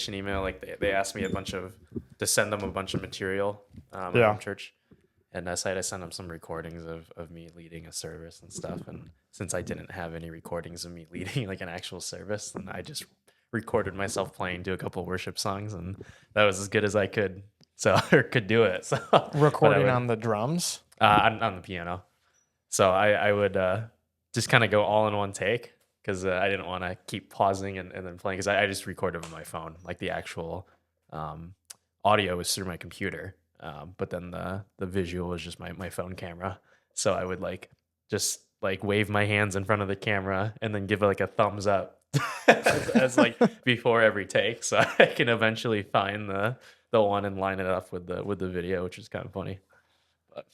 email. Like they asked me to send them a bunch of material Yeah. from church, and I said I sent them some recordings of me leading a service and stuff. And since I didn't have any recordings of me leading like an actual service, then I just recorded myself playing to a couple worship songs, and that was as good as I could. So or could do it. So Recording on the drums. On the piano. So I would just kind of go all in one take because I didn't want to keep pausing and then playing because I just recorded with my phone. Like the actual audio was through my computer, but then the visual was just my phone camera. So I would just wave my hands in front of the camera and then give like a thumbs up as like before every take, so I can eventually find the one and line it up with the video, which is kind of funny. But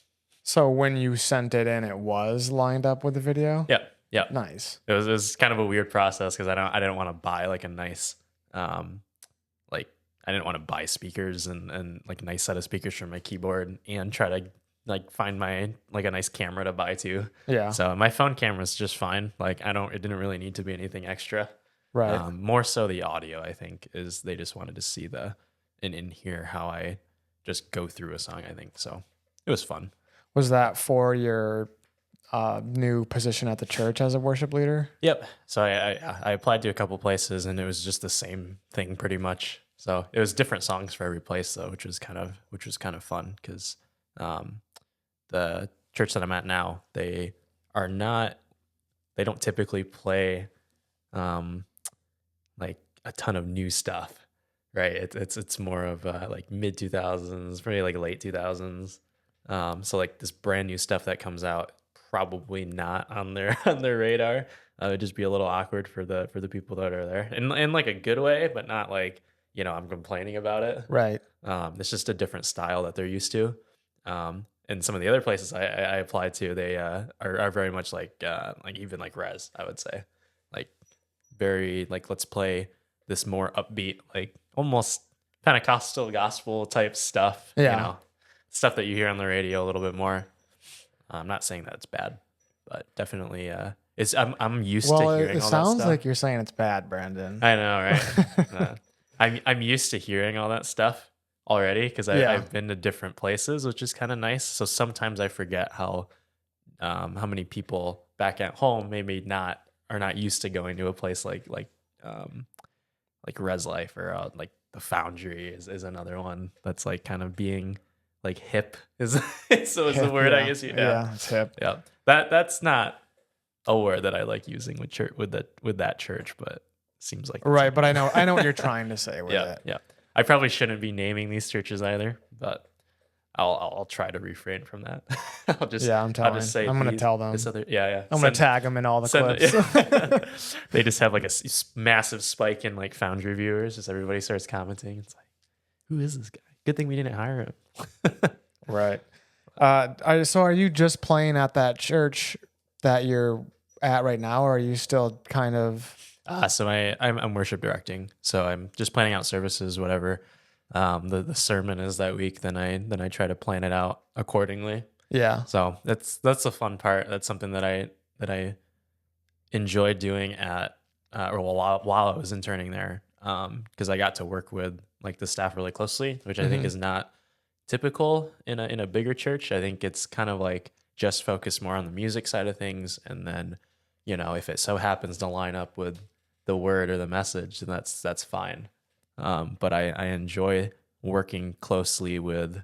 So when you sent it in, it was lined up with the video? yeah. Nice. It was kind of a weird process because I didn't want to buy like a nice like I didn't want to buy speakers and like a nice set of speakers for my keyboard and try to like find my like a nice camera to buy too. Yeah. So my phone camera is just fine. Like it didn't really need to be anything extra. Right. More so the audio, I think, is they just wanted to see and hear how I just go through a song, I think. So it was fun. Was that for your new position at the church as a worship leader? Yep. So I applied to a couple places and it was just the same thing pretty much. So it was different songs for every place though, which was kind of fun because the church that I'm at now, they don't typically play like a ton of new stuff, right? It's more of like mid 2000s, probably like late 2000s. So like this brand new stuff that comes out, probably not on their radar. It'd just be a little awkward for the people that are there, in like a good way, but not like I'm complaining about it. Right. It's just a different style that they're used to. And some of the other places I applied to, they are very much like even like Res, I would say, like very like let's play this more upbeat, like almost Pentecostal gospel type stuff. Yeah. Stuff that you hear on the radio a little bit more. I'm not saying that it's bad, but definitely I'm used to hearing all that stuff. It sounds like you're saying it's bad, Brandon. I know, right? I'm used to hearing all that stuff already because I've been to different places, which is kind of nice. So sometimes I forget how many people back at home maybe are not used to going to a place like Res Life or like the Foundry is another one that's like kind of being like hip is the word, I guess. Yeah, it's hip. Yeah, that's not a word that I like using with church with that church, but it seems like right. But I know what you're trying to say with it. Yeah. I probably shouldn't be naming these churches either, but I'll try to refrain from that. I'm going to tell them. I'm going to tag them in all the clips. They just have like a massive spike in like Foundry viewers as everybody starts commenting. It's like, who is this guy? Good thing we didn't hire him. Right. So are you just playing at that church that you're at right now, or are you still kind of? So I'm worship directing, so I'm just planning out services, whatever. The sermon is that week, then I try to plan it out accordingly. Yeah. So that's the fun part. That's something that I enjoyed doing while I was interning there, because I got to work with like the staff really closely, which I think is not typical in a bigger church. I think it's kind of like just focus more on the music side of things, and then if it so happens to line up with the word or the message, then that's fine. But I enjoy working closely with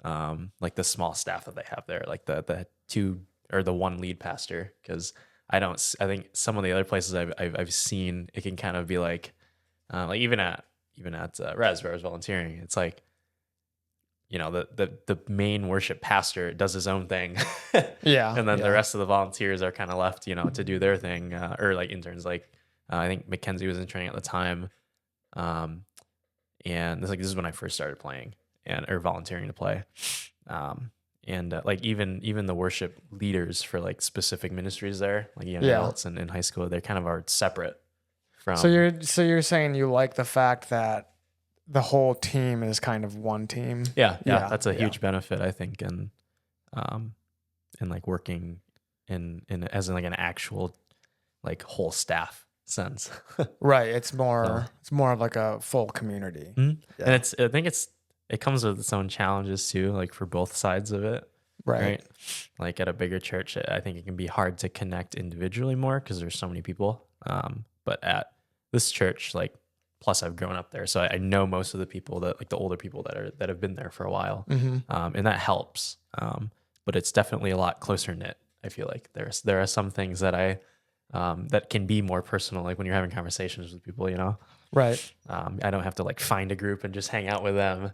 like the small staff that they have there, like the two or the one lead pastor, because I think some of the other places I've seen it can kind of be like even at Res where I was volunteering, it's like the main worship pastor does his own thing. Yeah. And then the rest of the volunteers are kind of left to do their thing, or like interns, like I think Mackenzie was interning at the time. And this is when I first started playing or volunteering to play. And like even the worship leaders for like specific ministries there, like young adults and in high school, they kind of are separate from. So you're saying you like the fact that the whole team is kind of one team. Yeah. That's a huge benefit, I think, in like working in as in like an actual like whole staff sense. Right. So, It's more of like a full community. and Yeah. I think it comes with its own challenges too, like for both sides of it, Right. right? Like at a bigger church, I think it can be hard to connect individually more because there's so many people. But at this church, like, plus I've grown up there, so I know most of the people that, like, the older people that have been there for a while, Mm-hmm. and that helps. But it's definitely a lot closer knit. I feel like there are some things that that can be more personal, like when you're having conversations with people, you know. Right. I don't have to like find a group and just hang out with them,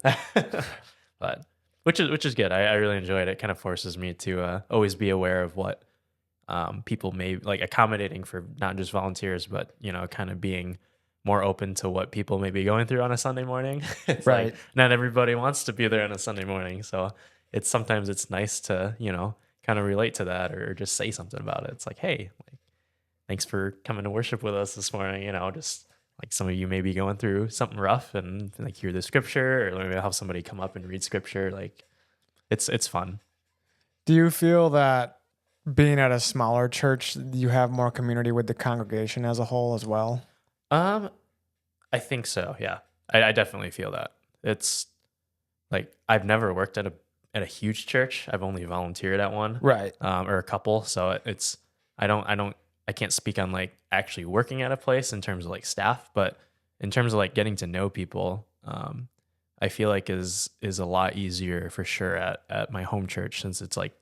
but which is good. I really enjoy it. It kind of forces me to always be aware of what people may like, accommodating for not just volunteers, but you know, kind of being more open to what people may be going through on a Sunday morning. It's like Right. not everybody wants to be there on a Sunday morning, so sometimes it's nice to, you know, kind of relate to that or just say something about it. It's like, hey, like, thanks for coming to worship with us this morning. You know, just like some of you may be going through something rough and like hear the scripture, or maybe have somebody come up and read scripture. Like it's fun. Do you feel that being at a smaller church, you have more community with the congregation as a whole as well? Um, I think so. Yeah, I definitely feel that. It's like I've never worked at a huge church. I've only volunteered at one, Right. or a couple. So it's I can't speak on like actually working at a place in terms of like staff, but in terms of like getting to know people, I feel like is a lot easier for sure at my home church, since it's like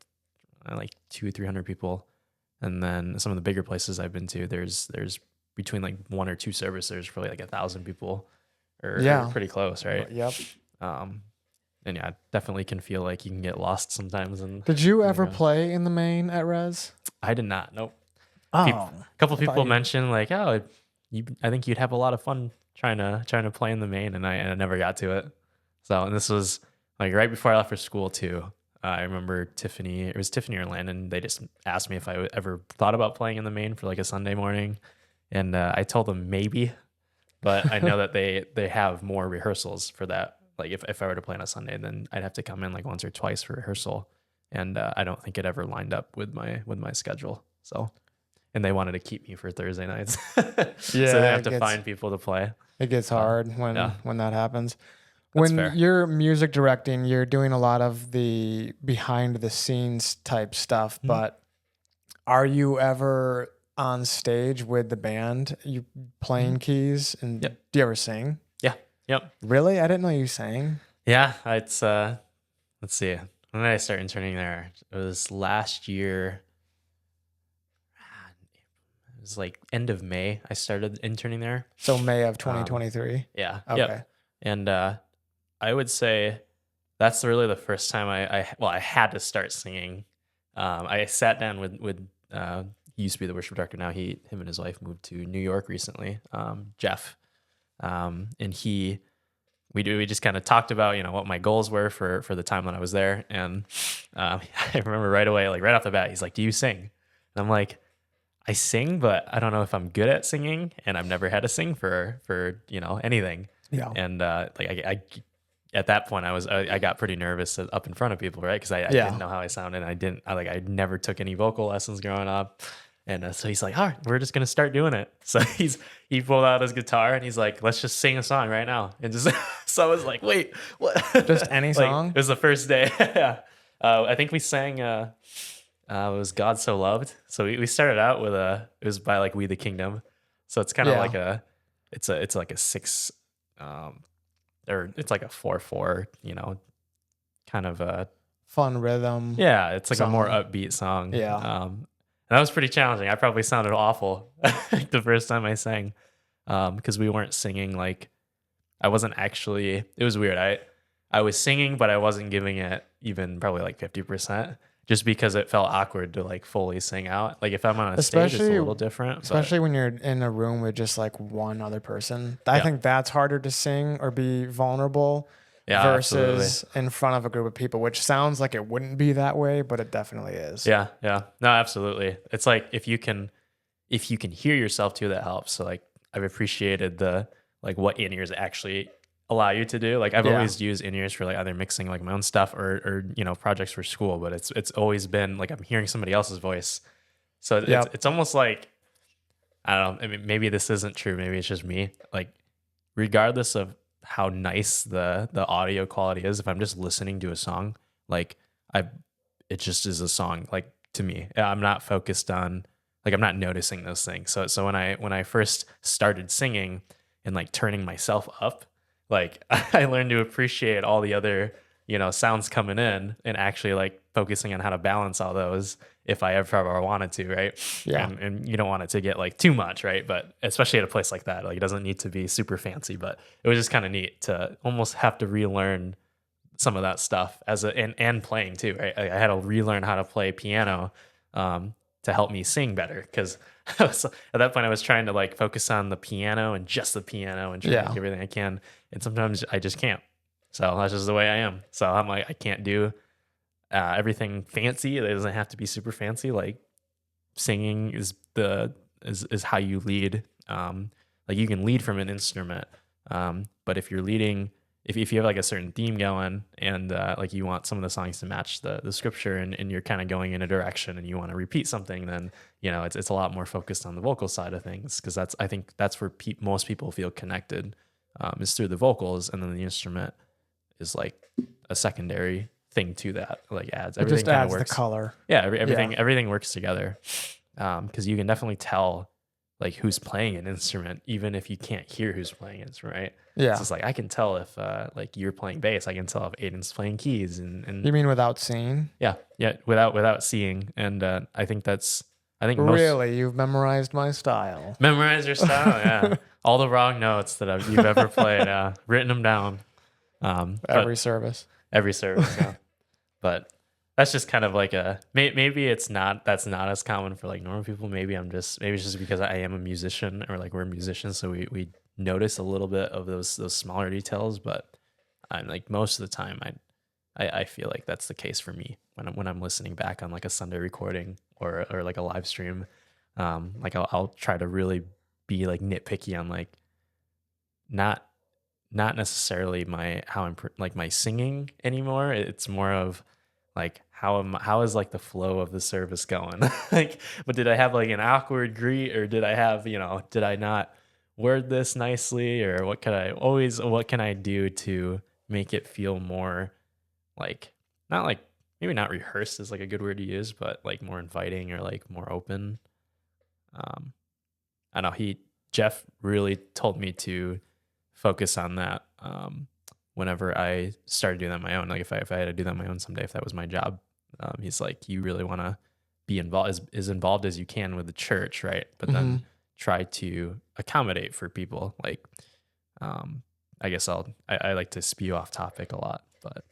200-300 people, and then some of the bigger places I've been to, there's between like one or two services, there's probably like 1,000 people, or Yeah. pretty close, right? Yep. Um, and yeah, definitely can feel like you can get lost sometimes. And Did you ever play in the main at Res? I did not. Nope. Oh, A couple I thought people you. mentioned like, oh, I think you'd have a lot of fun trying to play in the main, and I never got to it. So, and this was like right before I left for school too. I remember it was Tiffany or Landon. They just asked me if I ever thought about playing in the main for like a Sunday morning, and I told them maybe, but I know that they have more rehearsals for that. Like if I were to play on a Sunday, then I'd have to come in like once or twice for rehearsal, and I don't think it ever lined up with my schedule. So, and they wanted to keep me for Thursday nights, so they Yeah, have to find people to play. it gets So, hard yeah, when that happens. that's When fair. you're music directing, you're doing a lot of the behind the scenes type stuff, Mhm. but are you ever on stage with the band? You playing Mhm. keys, and Yep. do you ever sing? Yeah. Yep. Really? I didn't know you sang. Yeah. It's let's see. When did I start interning there? It was last year. It was like end of May. I started interning there. So May of Um, 2023. yeah. Okay. Yep. And I would say that's really the first time I had to start singing. I sat down with he used to be the worship director. Now him and his wife moved to New York recently. Jeff, and we just kind of talked about, you know, what my goals were for the time that I was there, and I remember right away, like right off the bat, he's like, "Do you sing?" And I'm like, "I sing, but I don't know if I'm good at singing, and I've never had to sing for you know, anything." Yeah. And like I at that point I got pretty nervous up in front of people, right? Because I Yeah. didn't know how I sounded. I never took any vocal lessons growing up. And so he's like, all right, we're just gonna start doing it. So he pulled out his guitar and he's like, let's just sing a song right now. And just so I was like, wait, what? Just any Like song? it was the first day. Yeah. I think we sang it was God So Loved. So we started out with it was by like We the Kingdom. So it's kind of Yeah. like it's like a six or it's like a 4/4, you know, kind of a Fun rhythm. yeah, it's like a more Song. upbeat song. Yeah. And that was pretty challenging. I probably sounded awful the first time I sang, because we weren't singing like I wasn't actually. It was weird. I was singing, but I wasn't giving it even probably like 50%, just because it felt awkward to like fully sing out. Like if I'm on a stage, it's a little different. Especially when you're in a room with just like one other person. I think that's harder to sing or be vulnerable Yeah, versus in front of a group of people, which sounds like it wouldn't be that way, but it definitely is. yeah, yeah. No, absolutely. It's like if you can hear yourself too, that helps. So like I've appreciated the like what in-ears actually allow you to do. Like I've always used in-ears for like either mixing like my own stuff or you know, projects for school, but it's always been like I'm hearing somebody else's voice. So it's almost like I don't know, I mean, maybe this isn't true. Maybe it's just me. Like, regardless of how nice the audio quality is, if I'm just listening to a song, like I, it just is a song. Like to me, I'm not focused on, like I'm not noticing those things. So when I first started singing and like turning myself up, like I learned to appreciate all the other sounds coming in and actually like focusing on how to balance all those if I ever wanted to, right? Yeah. And you don't want it to get like too much, right? But especially at a place like that, like it doesn't need to be super fancy, but it was just kind of neat to almost have to relearn some of that stuff and playing too, right? I had to relearn how to play piano to help me sing better because at that point I was trying to like focus on the piano and just the piano and try to Yeah. make everything I can, and sometimes I just can't. So that's just the way I am. So I'm like, I can't do everything fancy. It doesn't have to be super fancy. Like singing is how you lead. Like you can lead from an instrument, but if you're leading, if you have like a certain theme going and like you want some of the songs to match the scripture and you're kind of going in a direction and you want to repeat something, then it's a lot more focused on the vocal side of things because I think that's where most people feel connected, is through the vocals, and then the instrument is like a secondary thing to that, like adds It everything just kind of adds the works. color. Yeah, everything works together, because you can definitely tell like who's playing an instrument even if you can't hear who's playing it, right? Yeah. It's just like I can tell if like you're playing bass. I can tell if Aiden's playing keys, You and mean without seeing? yeah, without seeing. And I think most Really? You've memorized my style. memorize your style. Yeah, all the wrong notes that you've ever played, written them down. But Every service. every service, yeah. But that's just kind of like maybe that's not as common for like normal people. Maybe it's just because I am a musician, or like we're musicians, so we notice a little bit of those smaller details. But I'm like most of the time I feel like that's the case for me when I'm listening back on like a Sunday recording or like a live stream. Like I'll try to really be like nitpicky on like not necessarily like my singing anymore. It's more of like how is like the flow of the service going? Like, but did I have like an awkward greet, or did I have, did I not word this nicely, or what can I do to make it feel more like, not like, maybe not rehearsed is like a good word to use, but like more inviting or like more open. Um, I know Jeff really told me to focus on that whenever I started doing that on my own. Like if I had to do that on my own someday, if that was my job, he's like, you really want to be involved, as involved as you can with the church, right? But then try to accommodate for people. Like, I guess I like to spew off topic a lot, but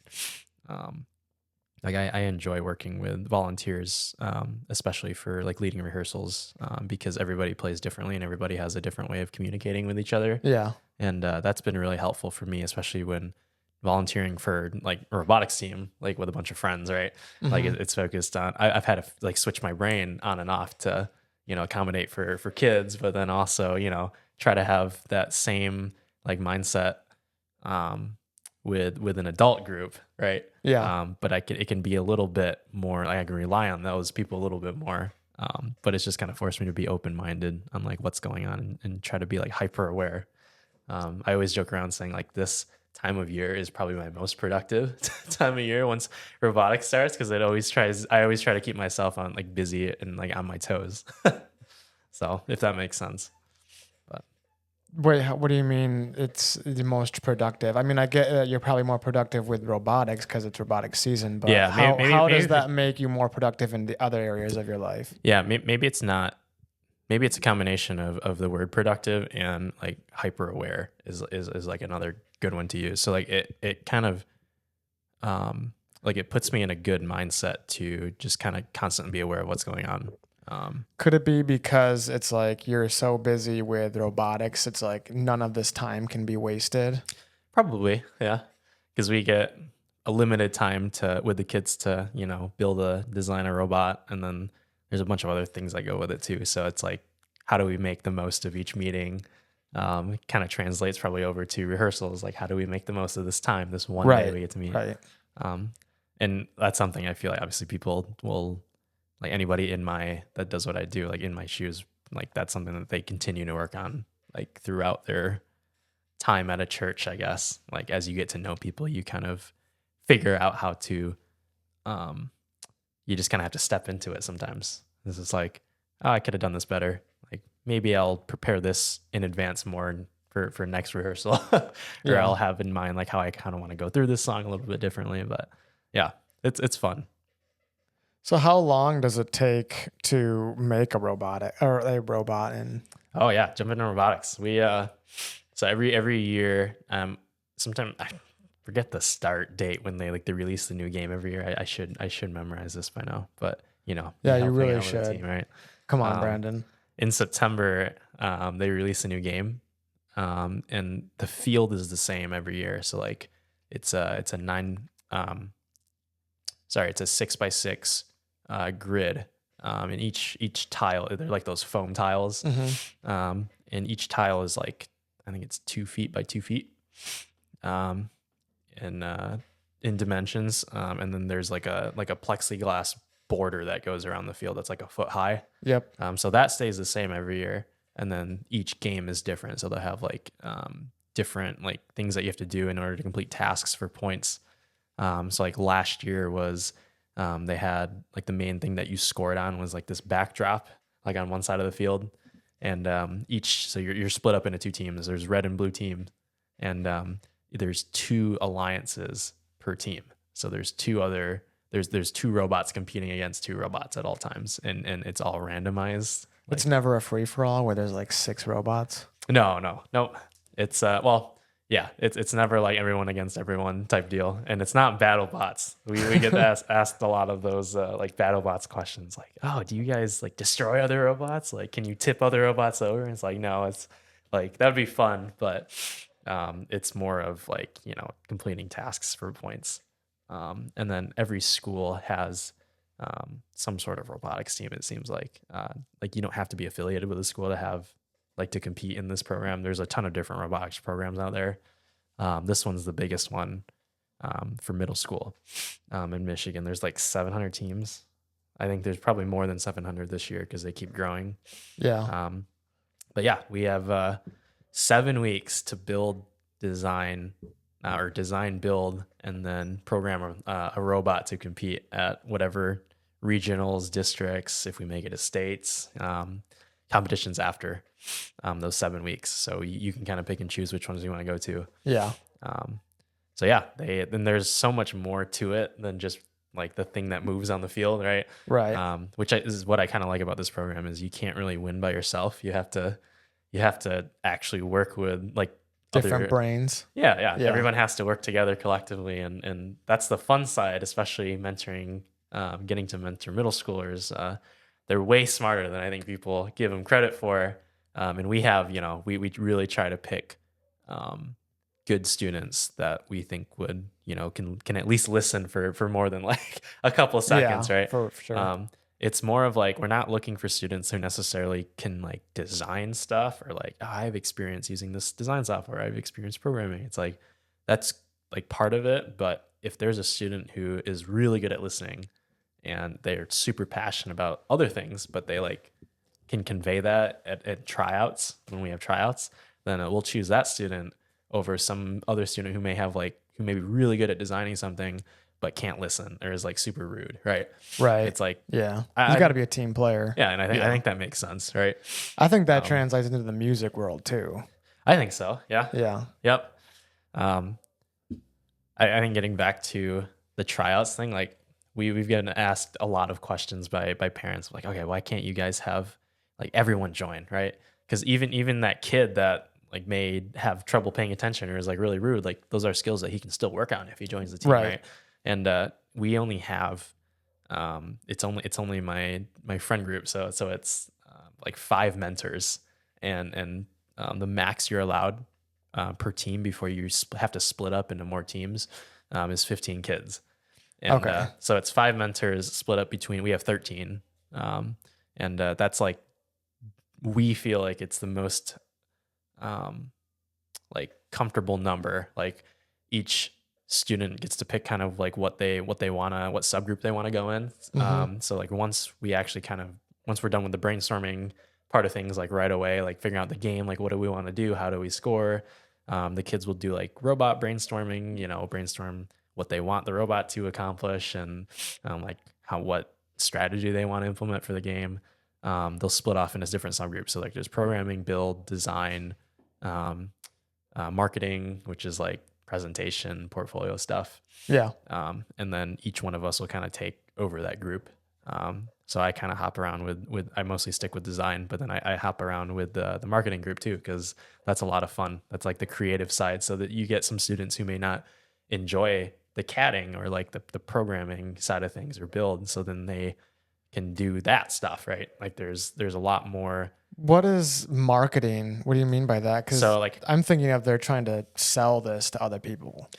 like I enjoy working with volunteers, especially for like leading rehearsals, because everybody plays differently and everybody has a different way of communicating with each other. Yeah. And that's been really helpful for me, especially when volunteering for like a robotics team, like with a bunch of friends, right? Like it's focused on, I've had to like switch my brain on and off to, accommodate for kids, but then also, try to have that same like mindset, with an adult group, right? Yeah. But it can be a little bit more, like I can rely on those people a little bit more. But it's just kind of forced me to be open-minded on like what's going on, and try to be like hyper aware. I always joke around saying like this time of year is probably my most productive time of year once robotics starts, because I always try to keep myself on like busy and like on my toes. So if that makes sense. But Wait, what do you mean it's the most productive? I mean, I get that you're probably more productive with robotics because it's robotics season, but yeah, how does maybe that make you more productive in the other areas of your life? yeah, maybe it's not. Maybe it's a combination of the word productive and like hyper aware is like another good one to use. So like it kind of like it puts me in a good mindset to just kind of constantly be aware of what's going on. Could it be because it's like you're so busy with robotics, it's like none of this time can be wasted? Probably, yeah, because we get a limited time with the kids to design a robot, and then there's a bunch of other things that go with it too. So it's like, how do we make the most of each meeting? It kind of translates probably over to rehearsals. Like, how do we make the most of this time, this one day we get to meet? Right. And that's something I feel like obviously people will, like anybody that does what I do, like in my shoes, like that's something that they continue to work on like throughout their time at a church, I guess. Like as you get to know people, you kind of figure out how to um you just kind of have to step into it sometimes. This is like, oh, I could have done this better. Like maybe I'll prepare this in advance more for next rehearsal, or Yeah. I'll have in mind like how I kind of want to go through this song a little bit differently. But yeah, it's fun. So how long does it take to make a robot in? Oh yeah, jump into robotics. We so every year, sometimes I forget the start date when they release the new game every year. I should memorize this by now, but me Yeah, you helping really out with the should. team, right? Come on, Um, Brandon. in September, they release a new game, and the field is the same every year. So like, it's a it's a 6x6 grid, and each tile, they're like those foam tiles, and each tile is like, I think it's 2 feet by 2 feet, um, in dimensions, and then there's like a plexiglass border that goes around the field that's like a foot high. Yep. So that stays the same every year, and then each game is different. So they'll have like different like things that you have to do in order to complete tasks for points. So like last year was, they had like the main thing that you scored on was like this backdrop, like on one side of the field, and so you're split up into two teams. There's red and blue team, and there's two alliances per team. So there's two robots competing against two robots at all times, and it's all randomized. It's never a free for all where there's like 6 robots. No. It's well, yeah, it's never like everyone against everyone type deal, and it's not battle bots. We get asked a lot of those like battle bots questions, like, oh, do you guys like destroy other robots? Like, can you tip other robots over? And it's like, no, it's like that would be fun, but it's more of like completing tasks for points, and then every school has some sort of robotics team. It seems like you don't have to be affiliated with a school to have like to compete in this program. There's a ton of different robotics programs out there. This one's the biggest one for middle school in Michigan. There's like 700 teams. I think there's probably more than 700 this year because they keep growing. Yeah. But yeah, we have 7 weeks to build, design, or design, build, and then program a robot to compete at whatever regionals, districts, if we make it to states, competitions after those 7 weeks. So you can kind of pick and choose which ones you want to go to. Yeah. So yeah, then there's so much more to it than just like the thing that moves on the field, right? Right. Which is what I kind of like about this program is you can't really win by yourself. You have to actually work with like Different brains. Yeah. Everyone has to work together collectively, and that's the fun side, especially mentoring, getting to mentor middle schoolers. They're way smarter than I think people give them credit for, and we have, we really try to pick good students that we think would, can at least listen for more than like a couple of seconds, Yeah, right? for sure. It's more of like we're not looking for students who necessarily can like design stuff or like, oh, I have experience using this design software, I have experience programming. It's like that's like part of it, but if there's a student who is really good at listening and they're super passionate about other things, but they like can convey that at tryouts, when we have tryouts, then we'll choose that student over some other student who may be really good at designing something but can't listen or is like super rude, right? Right. It's like, yeah, you got to be a team player. yeah, and I think that makes sense, right? I think that translates into the music world too. I think so. Yeah. Yeah. Yep. I think getting back to the tryouts thing, like we've gotten asked a lot of questions by parents, like, okay, why can't you guys have like everyone join, right? Because even that kid that like may have trouble paying attention or is like really rude, like those are skills that he can still work on if he joins the team, right? And we only have it's only my friend group, so it's like 5 mentors, and the max you're allowed per team before you have to split up into more teams is 15 kids. And so it's 5 mentors split up between, we have 13, and that's like, we feel like it's the most like comfortable number. Like each student gets to pick kind of like what subgroup they want to go in. So like once we're done with the brainstorming part of things like right away, like figuring out the game, like what do we want to do? How do we score? The kids will do like robot brainstorming, brainstorm what they want the robot to accomplish and like what strategy they want to implement for the game. They'll split off into different subgroups. So like there's programming, build, design, um, marketing, which is like presentation, portfolio stuff. Yeah. And then each one of us will kind of take over that group. So I kind of hop around with I mostly stick with design, but then I hop around with the marketing group too, because that's a lot of fun. That's like the creative side, so that you get some students who may not enjoy the CADing or like the programming side of things or build. So then they can do that stuff, right? Like there's a lot more. What is marketing? What do you mean by that? Because So like I'm thinking of they're trying to sell this to other people.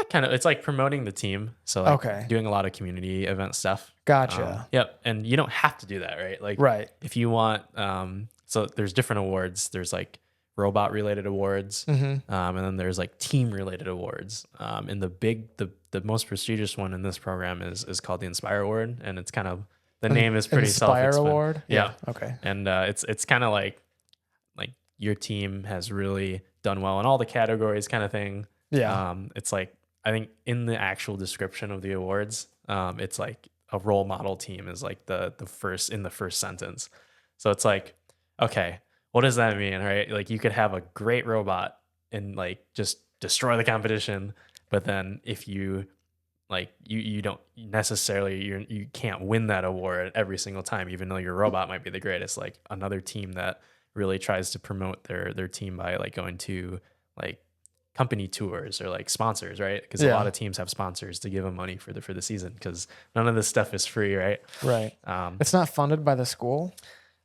kind of, it's like promoting the team. So like Okay. doing a lot of community event stuff. Gotcha. Yep. And you don't have to do that, right? Like Right. if you want, so there's different awards. There's like robot related awards. And then there's like team related awards. And the most prestigious one in this program is called the Inspire Award. And it's kind of, the name is pretty Inspire self-explanatory. Award? Yeah. Okay. And it's kind of like your team has really done well in all the categories kind of thing. Yeah. It's like, I think in the actual description of the awards, it's like a role model team is like the first in the first sentence. So it's like, okay, what does that mean? Right? Like you could have a great robot and like just destroy the competition, but then if you like you don't necessarily you can't win that award every single time, even though your robot might be the greatest. Like another team that really tries to promote their team by like going to like company tours or like sponsors, right? Because a lot of teams have sponsors to give them money for the season, because none of this stuff is free, right? Right. It's not funded by the school?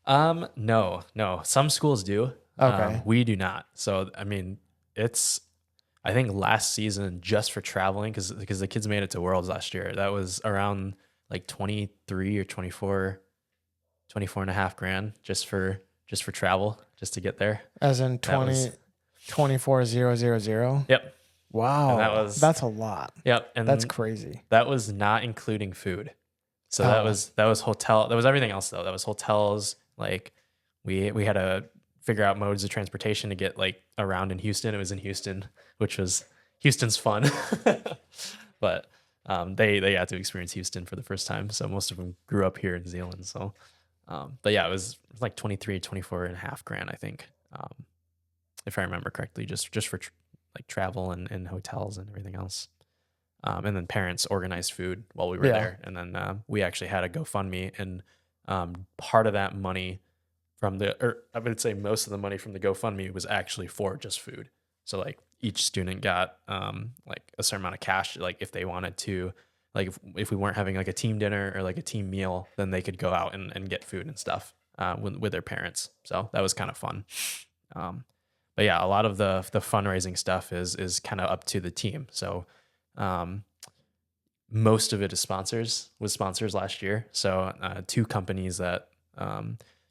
No. Some schools do. Okay. We do not. So I mean, I think last season, just for traveling, because the kids made it to Worlds last year, that was around like 23 or 24 and a half grand just for travel, just to get there. As in 24,000? Yep. Wow. And that's a lot. Yep. And that's crazy. That was not including food. So that was hotel. That was everything else though. That was hotels. Like we had to figure out modes of transportation to get like around in Houston. It was in Houston, which was Houston's fun, but they had to experience Houston for the first time. So most of them grew up here in Zealand. So, but yeah, it was like 24 and a half grand, I think. If I remember correctly, just for like travel and hotels and everything else. And then parents organized food while we were there. And then we actually had a GoFundMe, and part of that money I would say most of the money from the GoFundMe was actually for just food. So like each student got like a certain amount of cash, like if they wanted to, like if we weren't having like a team dinner or like a team meal, then they could go out and get food and stuff with their parents. So that was kind of fun. But yeah, a lot of the fundraising stuff is kind of up to the team. So most of it is sponsors last year. So 2 companies that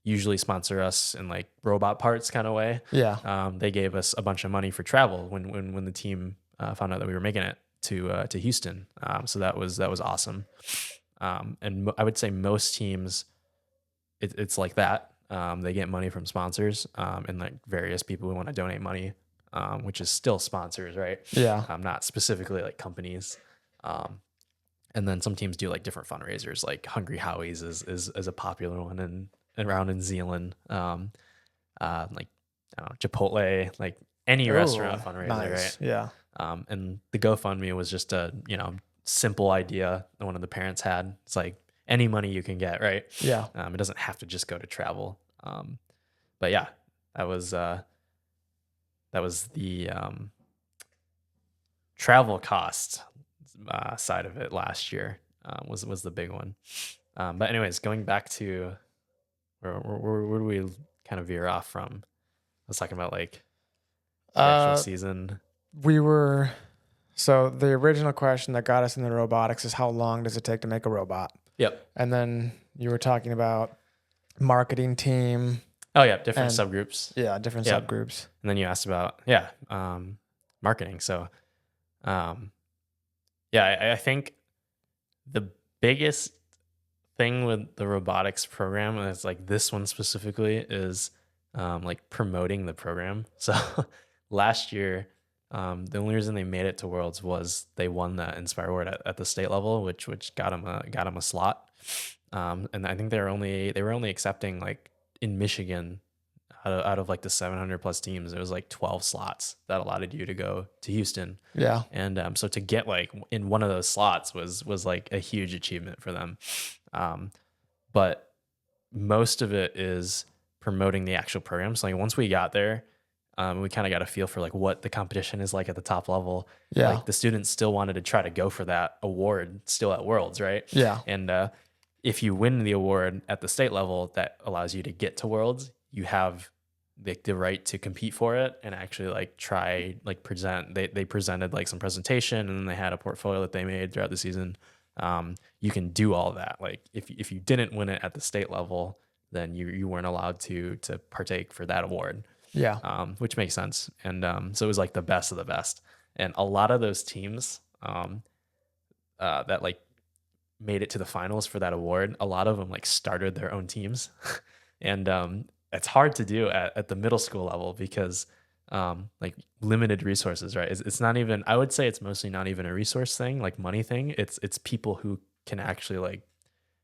usually sponsor us in like robot parts kind of way. Yeah. They gave us a bunch of money for travel when the team found out that we were making it to Houston. So that was awesome. And I would say most teams, it's like that. They get money from sponsors and like various people who want to donate money, which is still sponsors, right? Yeah. Not specifically like companies. And then some teams do like different fundraisers, like Hungry Howie's is a popular one and around in Zealand. Like I don't know, Chipotle, like any restaurant fundraiser, nice. right? Yeah. And the GoFundMe was just a simple idea that one of the parents had. It's like any money you can get, right? Yeah. It doesn't have to just go to travel. But yeah, that was the travel cost side of it last year was the big one. But anyways, going back to where do we kind of veer off from? I was talking about like the actual season. So the original question that got us into robotics is how long does it take to make a robot? Yep. And then you were talking about marketing team. Oh yeah, different subgroups. Yeah, different subgroups. And then you asked about marketing. So I think the biggest thing with the robotics program, and it's like this one specifically is like promoting the program. So last year, the only reason they made it to Worlds was they won that Inspire Award at the state level, which got them a slot. And I think they were only accepting like in Michigan out of like the 700 plus teams, it was like 12 slots that allotted you to go to Houston. Yeah. And so to get like in one of those slots was like a huge achievement for them. But most of it is promoting the actual program. So like once we got there, we kind of got a feel for like what the competition is like at the top level. Yeah. Like the students still wanted to try to go for that award still at Worlds, right? Yeah. And if you win the award at the state level, that allows you to get to Worlds. You have the right to compete for it and actually like try like present. They presented like some presentation, and then they had a portfolio that they made throughout the season. You can do all that. Like if you didn't win it at the state level, then you weren't allowed to partake for that award. Yeah. Which makes sense. And so it was like the best of the best. And a lot of those teams that like made it to the finals for that award, a lot of them like started their own teams. And it's hard to do at the middle school level because like limited resources, right? It's not even, I would say it's mostly not even a resource thing, like money thing. It's people who can actually like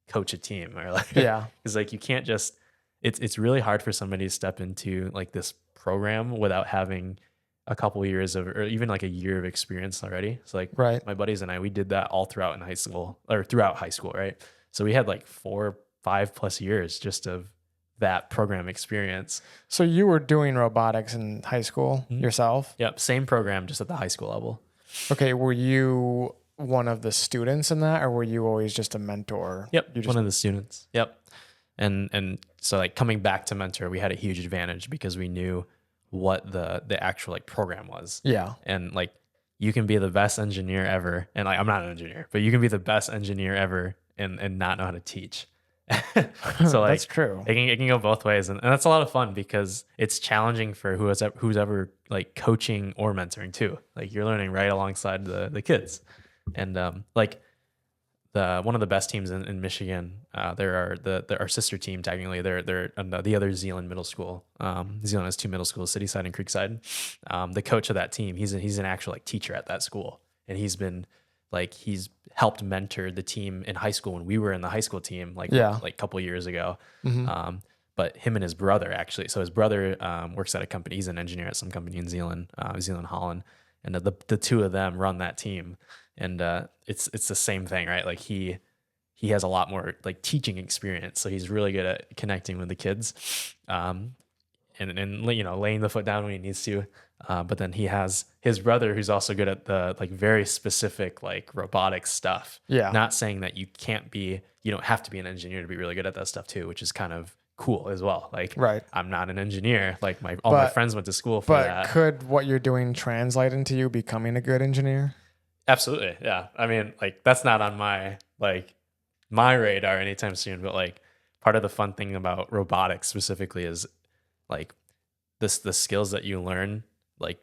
coach a team or like, Yeah. because like you can't just, it's really hard for somebody to step into like this program without having a couple years of, or even like a year of experience already. So like Right. my buddies and I, we did that all throughout throughout high school, right? So we had like 5+ years just of that program experience. So you were doing robotics in high school Mhm. yourself? Yep, same program, just at the high school level. Okay. Were you one of the students in that, or were you always just a mentor? Yep, You just, one of the students. Yep, and so like coming back to mentor, we had a huge advantage because we knew what the actual like program was. yeah. And like you can be the best engineer ever, and like I'm not an engineer, but you can be the best engineer ever and not know how to teach. So like That's true. it can go both ways, and that's a lot of fun because it's challenging for who's ever like coaching or mentoring too. Like you're learning right alongside the kids. And like the one of the best teams in Michigan, our sister team technically. They're the other Zeeland middle school. Zeeland has two middle schools, Cityside and Creekside. The coach of that team, he's an actual like teacher at that school, and he's helped mentor the team in high school when we were in the high school team, like a couple years ago. Mhm. But him and his brother actually, so his brother works at a company. He's an engineer at some company in Zeeland, Holland, and the two of them run that team. And it's the same thing, right? Like he has a lot more like teaching experience, so he's really good at connecting with the kids, and you know, laying the foot down when he needs to. But then he has his brother who's also good at the like very specific like robotics stuff. Yeah. Not saying that you don't have to be an engineer to be really good at that stuff too, which is kind of cool as well. Like Right. I'm not an engineer. Like all my friends went to school for But that. could what you're doing translate into you becoming a good engineer? Absolutely. Yeah. I mean, like that's not on my radar anytime soon, but like part of the fun thing about robotics specifically is like the skills that you learn, like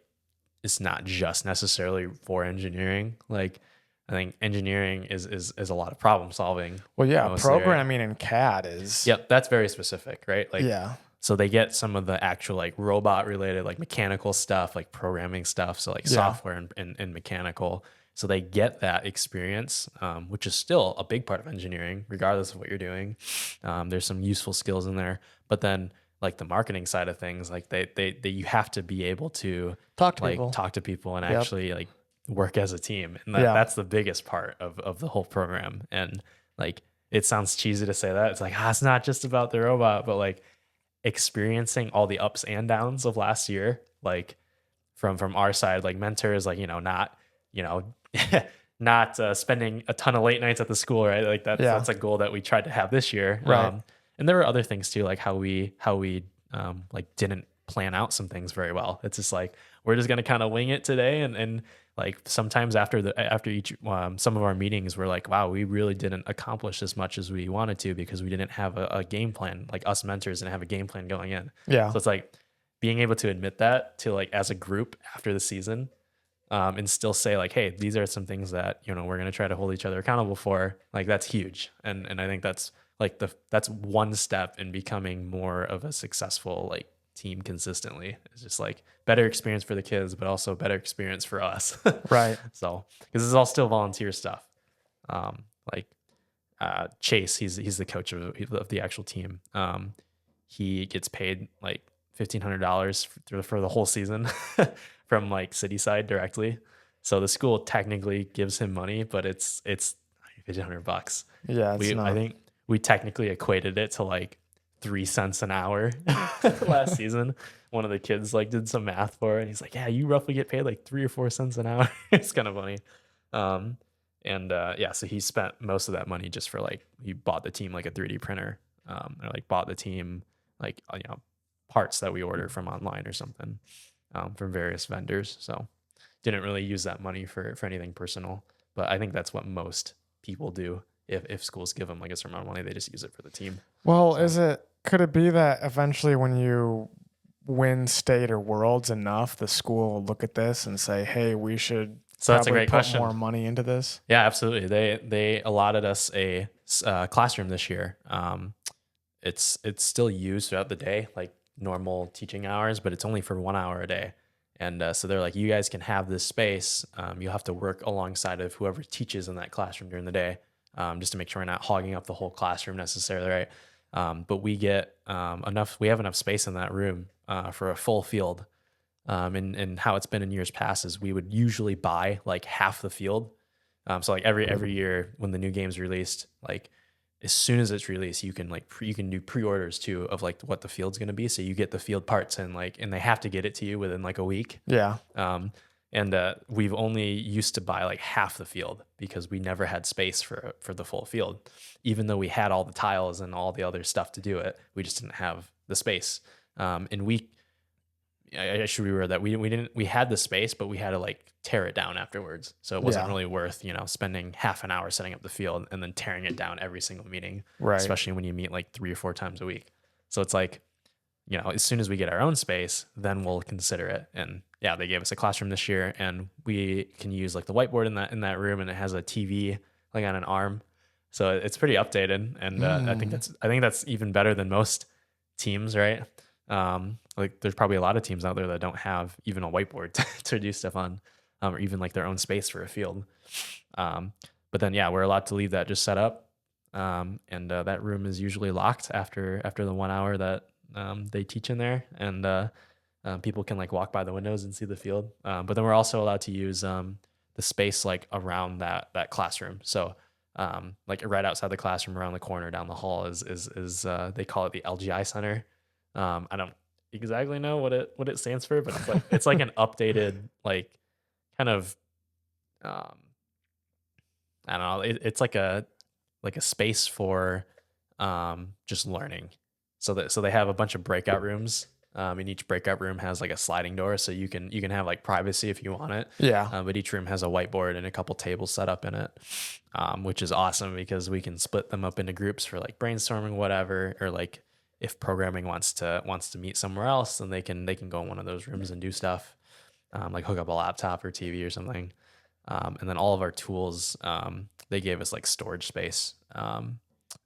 it's not just necessarily for engineering. Like I think engineering is a lot of problem solving. Well, yeah, mostly, right? programming in CAD is. Yep, that's very specific, right? Like Yeah. so they get some of the actual like robot related, like mechanical stuff, like programming stuff. So like Yeah. software and mechanical. So they get that experience, which is still a big part of engineering, regardless of what you're doing. There's some useful skills in there, but then like the marketing side of things, like they you have to be able to Talk to like people. talk to people and Yep. actually like work as a team, and Yeah. that's the biggest part of the whole program. And like it sounds cheesy to say that, it's like it's not just about the robot, but like experiencing all the ups and downs of last year, like from our side, like mentors, like not not spending a ton of late nights at the school, right? Like that's a goal that we tried to have this year. Right. And there were other things too, like how we like didn't plan out some things very well. It's just like we're just gonna kind of wing it today, and like sometimes after each some of our meetings, we're like, wow, we really didn't accomplish as much as we wanted to because we didn't have a game plan. Like us mentors didn't have a game plan going in. Yeah. So it's like being able to admit that to like as a group after the season, and still say like, hey, these are some things that, we're going to try to hold each other accountable for. Like that's huge. And I think that's like that's one step in becoming more of a successful like team consistently. It's just like better experience for the kids, but also better experience for us. Right. So, because this is all still volunteer stuff. Um, like Chase, he's the coach of the actual team. He gets paid like $1,500 for the whole season from like Cityside directly. So the school technically gives him money, but it's $1,500. Yeah, it's I not. think we technically equated it to like 3 cents an hour last season. One of the kids like did some math for it, and he's like, "Yeah, you roughly get paid like 3 or 4 cents an hour." It's kind of funny. Um, and yeah, so he spent most of that money just for like he bought the team like a 3D printer, or like bought the team like parts that we order from online or something, from various vendors. So didn't really use that money for anything personal. But I think that's what most people do. If schools give them like a certain amount of money, they just use it for the team. Well, So could it be that eventually when you win state or worlds enough, the school will look at this and say, "Hey, we should that's a probably great put question. more money into this"? Yeah, absolutely. They allotted us a classroom this year. It's still used throughout the day, like normal teaching hours, but it's only for 1 hour a day. And so they're like, you guys can have this space. You'll have to work alongside of whoever teaches in that classroom during the day, just to make sure we're not hogging up the whole classroom necessarily, right? But we get enough. We have enough space in that room for a full field. And how it's been in years past is we would usually buy like half the field. So like every year when the new game's released, like as soon as it's released, you can like you can do pre-orders too of like what the field's going to be. So you get the field parts and they have to get it to you within like a week. Yeah. And we've only used to buy like half the field because we never had space for the full field, even though we had all the tiles and all the other stuff to do it. We just didn't have the space. And I should reword that we had the space, but we had to like tear it down afterwards. So it wasn't Yeah. really worth, spending half an hour setting up the field and then tearing it down every single meeting, Right. especially when you meet like 3 or 4 times a week. So it's like, as soon as we get our own space, then we'll consider it. And yeah, they gave us a classroom this year and we can use like the whiteboard in that room, and it has a TV like on an arm. So it's pretty updated. And I think that's even better than most teams, right? Like there's probably a lot of teams out there that don't have even a whiteboard to do stuff on, or even like their own space for a field. But then yeah, we're allowed to leave that just set up. And that room is usually locked after the 1 hour that they teach in there, and people can like walk by the windows and see the field. But then we're also allowed to use the space like around that classroom. So like right outside the classroom, around the corner down the hall is they call it the LGI Center. I don't exactly know what it stands for, but it's like an updated like kind of I don't know. It's like a space for just learning. So they have a bunch of breakout rooms. And each breakout room has like a sliding door, so you can have like privacy if you want it. Yeah. But each room has a whiteboard and a couple tables set up in it, which is awesome because we can split them up into groups for like brainstorming, whatever, or like if programming wants to meet somewhere else, then they can go in one of those rooms and do stuff, like hook up a laptop or TV or something. And then all of our tools, they gave us like storage space,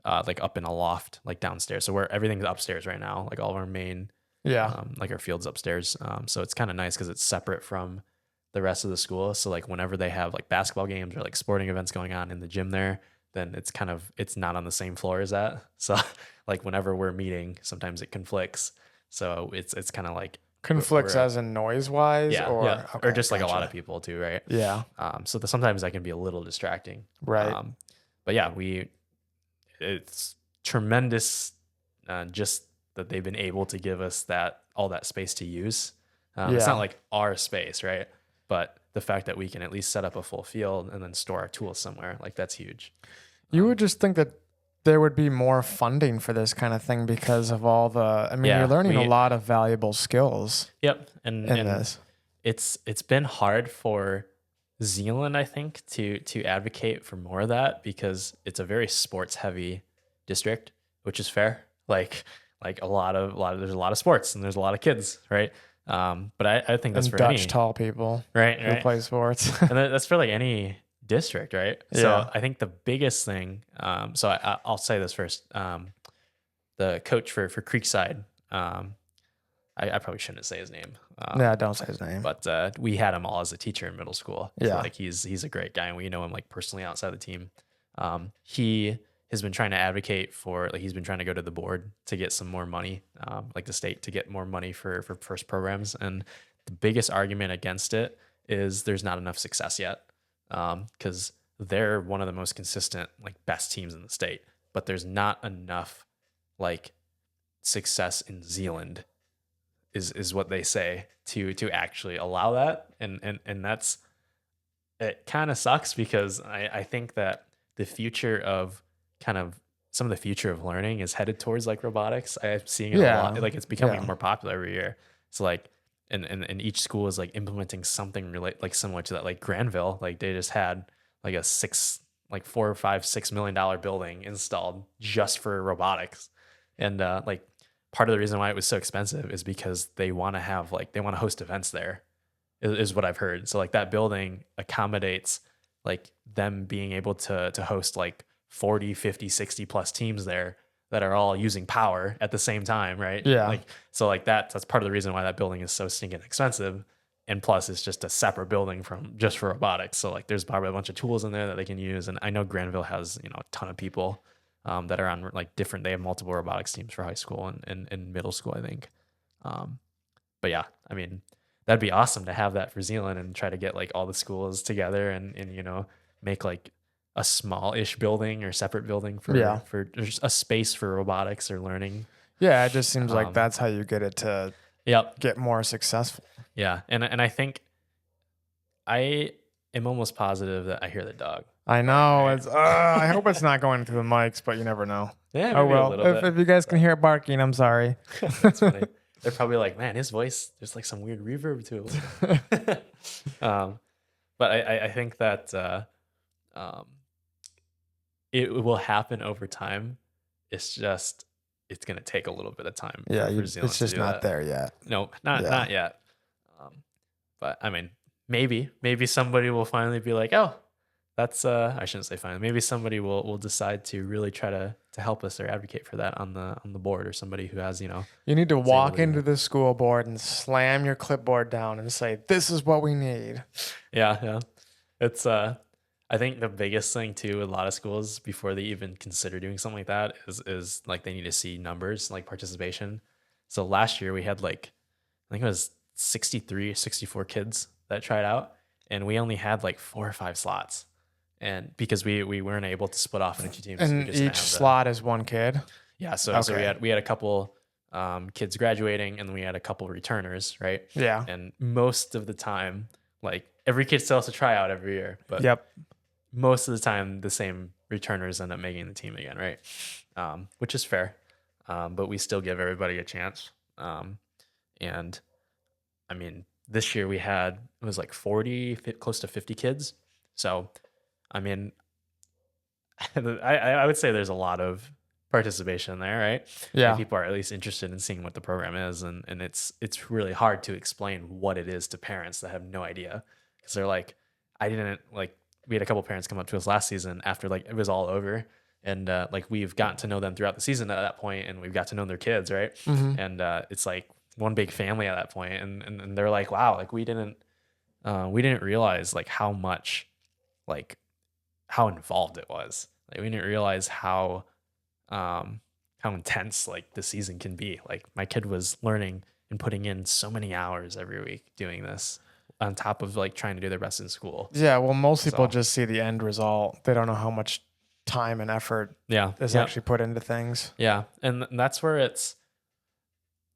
like up in a loft, like downstairs. So where everything's upstairs right now, like all of our main, Yeah. like our field's upstairs. So it's kind of nice because it's separate from the rest of the school. So like whenever they have like basketball games or like sporting events going on in the gym there, then it's not on the same floor as that. So like whenever we're meeting, sometimes it conflicts. So it's kind of like Conflicts as in noise wise, yeah, or yeah, okay, or just like a lot gotcha. of people too, right? Yeah. So sometimes that can be a little distracting, Right. But yeah, it's tremendous, just that they've been able to give us all that space to use. It's Yeah. not like our space, right? But the fact that we can at least set up a full field and then store our tools somewhere, like that's huge. You would just think that there would be more funding for this kind of thing because of all the. I mean, Yeah, you're learning a lot of valuable skills Yep, in and this. it's been hard for Zealand, I think, to advocate for more of that because it's a very sports heavy district, which is fair. Like there's a lot of sports and there's a lot of kids, right? But I think that's And for Dutch any, tall people right, who right. play sports. And that's for like any district, right? Yeah. So I think the biggest thing, so I'll say this first. The coach for Creekside, I probably shouldn't say his name. Yeah, don't say his name. But we had him all as a teacher in middle school. So Yeah. like he's a great guy, and we know him like personally outside the team. He has been trying to advocate for, like, he's been trying to go to the board to get some more money, like the state to get more money for first programs. And the biggest argument against it is there's not enough success yet, because they're one of the most consistent, like, best teams in the state, but there's not enough like success in Zealand is what they say to actually allow that. And that's, it kind of sucks because I think that the future of kind of some of the future of learning is headed towards like robotics. I'm seeing it a Yeah. lot. Like it's becoming Yeah. more popular every year. So like, and each school is like implementing something like similar to that. Like Granville, like they just had like a $4 or $5 $6 million building installed just for robotics. And like part of the reason why it was so expensive is because they want to have like, they want to host events there, is what I've heard. So like that building accommodates like them being able to host like 40, 50, 60 plus teams there that are all using power at the same time, right? Yeah. Like, so like that's part of the reason why that building is so stinking expensive. And plus it's just a separate building from just for robotics. So like there's probably a bunch of tools in there that they can use. And I know Granville has, a ton of people that are on like different, they have multiple robotics teams for high school and middle school, I think. But yeah, I mean, that'd be awesome to have that for Zealand and try to get like all the schools together and make like a small-ish building or separate building Yeah. for just a space for robotics or learning. Yeah, it just seems like Um, that's how you get it to Yep. get more successful. Yeah. And I think I am almost positive that I hear the dog. I know. Right. It's. I hope it's not going through the mics, but you never know. Yeah, Oh maybe a well. little If you guys can hear it barking, I'm sorry. That's funny. They're probably like, man, his voice, there's like some weird reverb to it. But I think that it will happen over time. It's just, it's going to take a little bit of time. Yeah, for Zealand it's to just do not that. there yet. No, Yeah. not yet. But I mean, maybe somebody will finally be like, oh, that's I shouldn't say finally. Maybe somebody will decide to really try to help us or advocate for that on the board, or somebody who has, You need to able walk to do into that. the school board and slam your clipboard down and say, "This is what we need." Yeah. It's I think the biggest thing too with a lot of schools before they even consider doing something like that is like they need to see numbers, like participation. So last year we had like, I think it was 63, 64 kids that tried out, and we only had like 4 or 5 slots. And because we weren't able to split off into 2 teams, we And just didn't each have slot is one kid. yeah. So Okay. we had a couple kids graduating, and then we had a couple returners, right? Yeah. And most of the time, like every kid still has to try out every year, but Yep. most of the time the same returners end up making the team again, right? Which is fair, but we still give everybody a chance. And I mean, this year we had, it was like 40, close to 50 kids. So, I mean, I would say there's a lot of participation there, right? Yeah. Like people are at least interested in seeing what the program is, and it's really hard to explain what it is to parents that have no idea, because they're like, I didn't like. We had a couple parents come up to us last season after like it was all over, and like we've gotten to know them throughout the season at that point, and we've got to know their kids, right? Mhm. And it's like one big family at that point, and they're like, wow, like we didn't realize like how much, like how involved it was. Like we didn't realize how intense like the season can be. Like my kid was learning and putting in so many hours every week doing this on top of like trying to do their best in school. Yeah. Well, most people So- just see the end result. They don't know how much time and effort Yeah. is yeah. actually put into things. Yeah. And that's where it's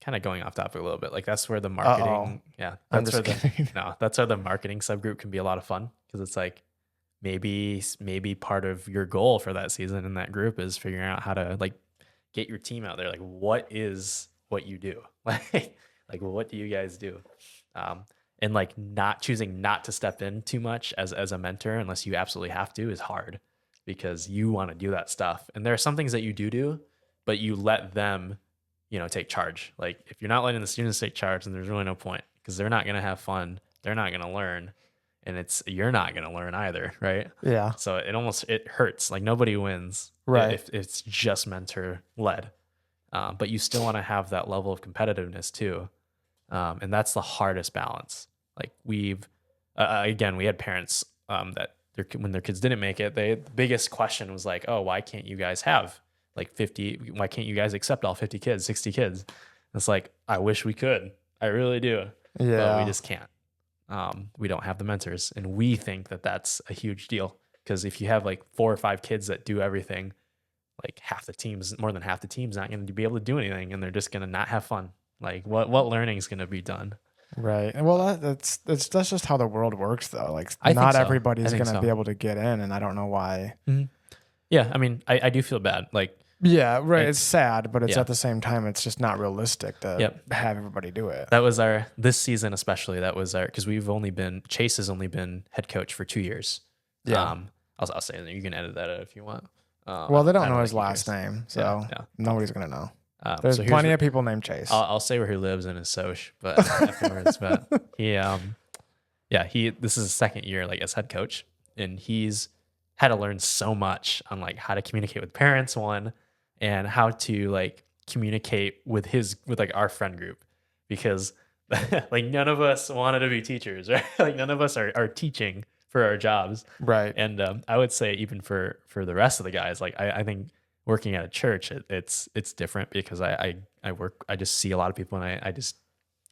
kind of going off topic a little bit. Like that's where the marketing, yeah, I'm that's where just the, kidding. no, that's where the marketing subgroup can be a lot of fun, because it's like maybe part of your goal for that season in that group is figuring out how to like get your team out there. Like what is what you do? Like what do you guys do? And like not choosing not to step in too much as a mentor unless you absolutely have to is hard, because you want to do that stuff. And there are some things that you do, but you let them, take charge. Like if you're not letting the students take charge, then there's really no point because they're not going to have fun. They're not going to learn, and you're not going to learn either, right? Yeah. So it hurts. Like nobody wins Right. if it's just mentor led. But you still want to have that level of competitiveness too, and that's the hardest balance. Like we had parents that when their kids didn't make it, the biggest question was like, oh, why can't you guys have like 50? Why can't you guys accept all 50 kids, 60 kids? And it's like, I wish we could. I really do. Yeah. But we just can't. We don't have the mentors. And we think that that's a huge deal because if you have like 4 or 5 kids that do everything, like more than half the team's not going to be able to do anything, and they're just going to not have fun. Like what learning is going to be done? Right. And well, that's just how the world works, though. Like, I think not so. everybody's I going think to so. be able to get in, and I don't know why. Yeah, I mean, I do feel bad. Like, Yeah, right. It's sad, but it's yeah. at the same time, it's just not realistic to Yep. have everybody do it. that was this season especially. That was because Chase has only been head coach for 2 years. Yeah. I'll say that you can edit that out if you want. Well, they don't I know like his you last guys. name, so Yeah. nobody's going to know. There's There's plenty of people named Chase. I'll say where he lives in his soch, but afterwards, but he this is his second year like as head coach, and he's had to learn so much on like how to communicate with parents, one, and how to like communicate with like our friend group, because like none of us wanted to be teachers, right? Like none of us are teaching for our jobs, Right. and I would say even for the rest of the guys, like I think working at a church, it's different because I just see a lot of people, and I just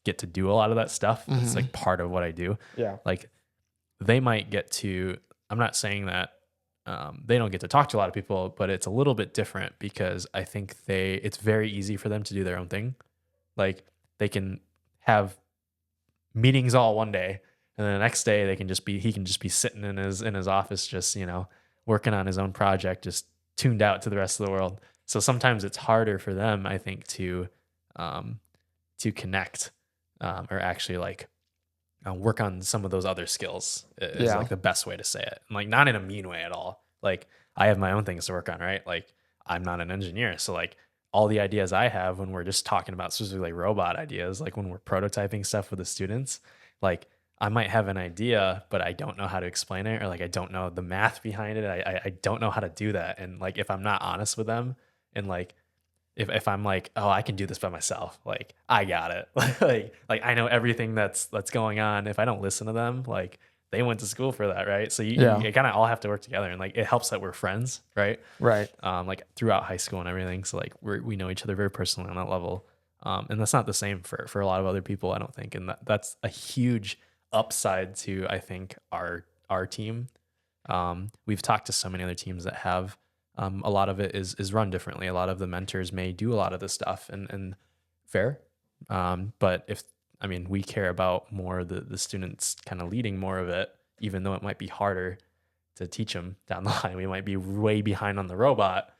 get to do a lot of that stuff. It's like part of what I do. Yeah. Like they might get to, I'm not saying that they don't get to talk to a lot of people, but it's a little bit different because I think it's very easy for them to do their own thing. Like they can have meetings all one day, and then the next day he can just be sitting in his office, just, working on his own project, just tuned out to the rest of the world. So sometimes it's harder for them, I think, to connect or actually like work on some of those other skills is like the best way to say it. And like not in a mean way at all. Like I have my own things to work on, right? Like I'm not an engineer, so like all the ideas I have when we're just talking about specifically robot ideas, like when we're prototyping stuff with the students, like I might have an idea, but I don't know how to explain it, or like I don't know the math behind it. I don't know how to do that. And like if I'm not honest with them, and like if I'm like, oh, I can do this by myself, like I got it, like I know everything that's going on. If I don't listen to them, like they went to school for that, right? So you kind of all have to work together, and like it helps that we're friends, right? Right. Like throughout high school and everything. So like we know each other very personally on that level, and that's not the same for a lot of other people, I don't think. And that's a huge upside to, I think, our team. We've talked to so many other teams that have a lot of it is run differently. A lot of the mentors may do a lot of this stuff, and fair. But we care about more the students kind of leading more of it, even though it might be harder to teach them down the line. We might be way behind on the robot,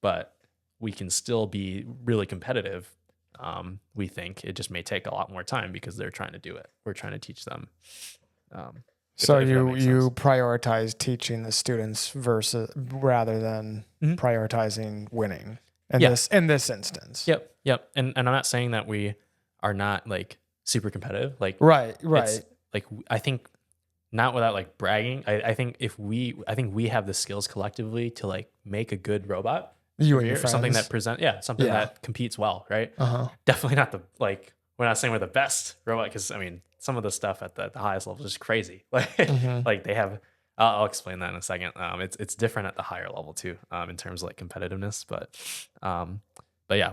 but we can still be really competitive. We think it just may take a lot more time because they're trying to do it. We're trying to teach them. So if that you makes sense. prioritize teaching the students rather than prioritizing winning in this instance. Yep. And I'm not saying that we are not like super competitive. Like Right. Like I think not without like bragging. I think I think we have the skills collectively to like make a good robot. You and your something friends. that that competes well, right? Definitely not we're not saying we're the best robot, because some of the stuff at the highest level is just crazy. Like like they have. I'll explain that in a second. It's different at the higher level too, in terms of like competitiveness. But yeah,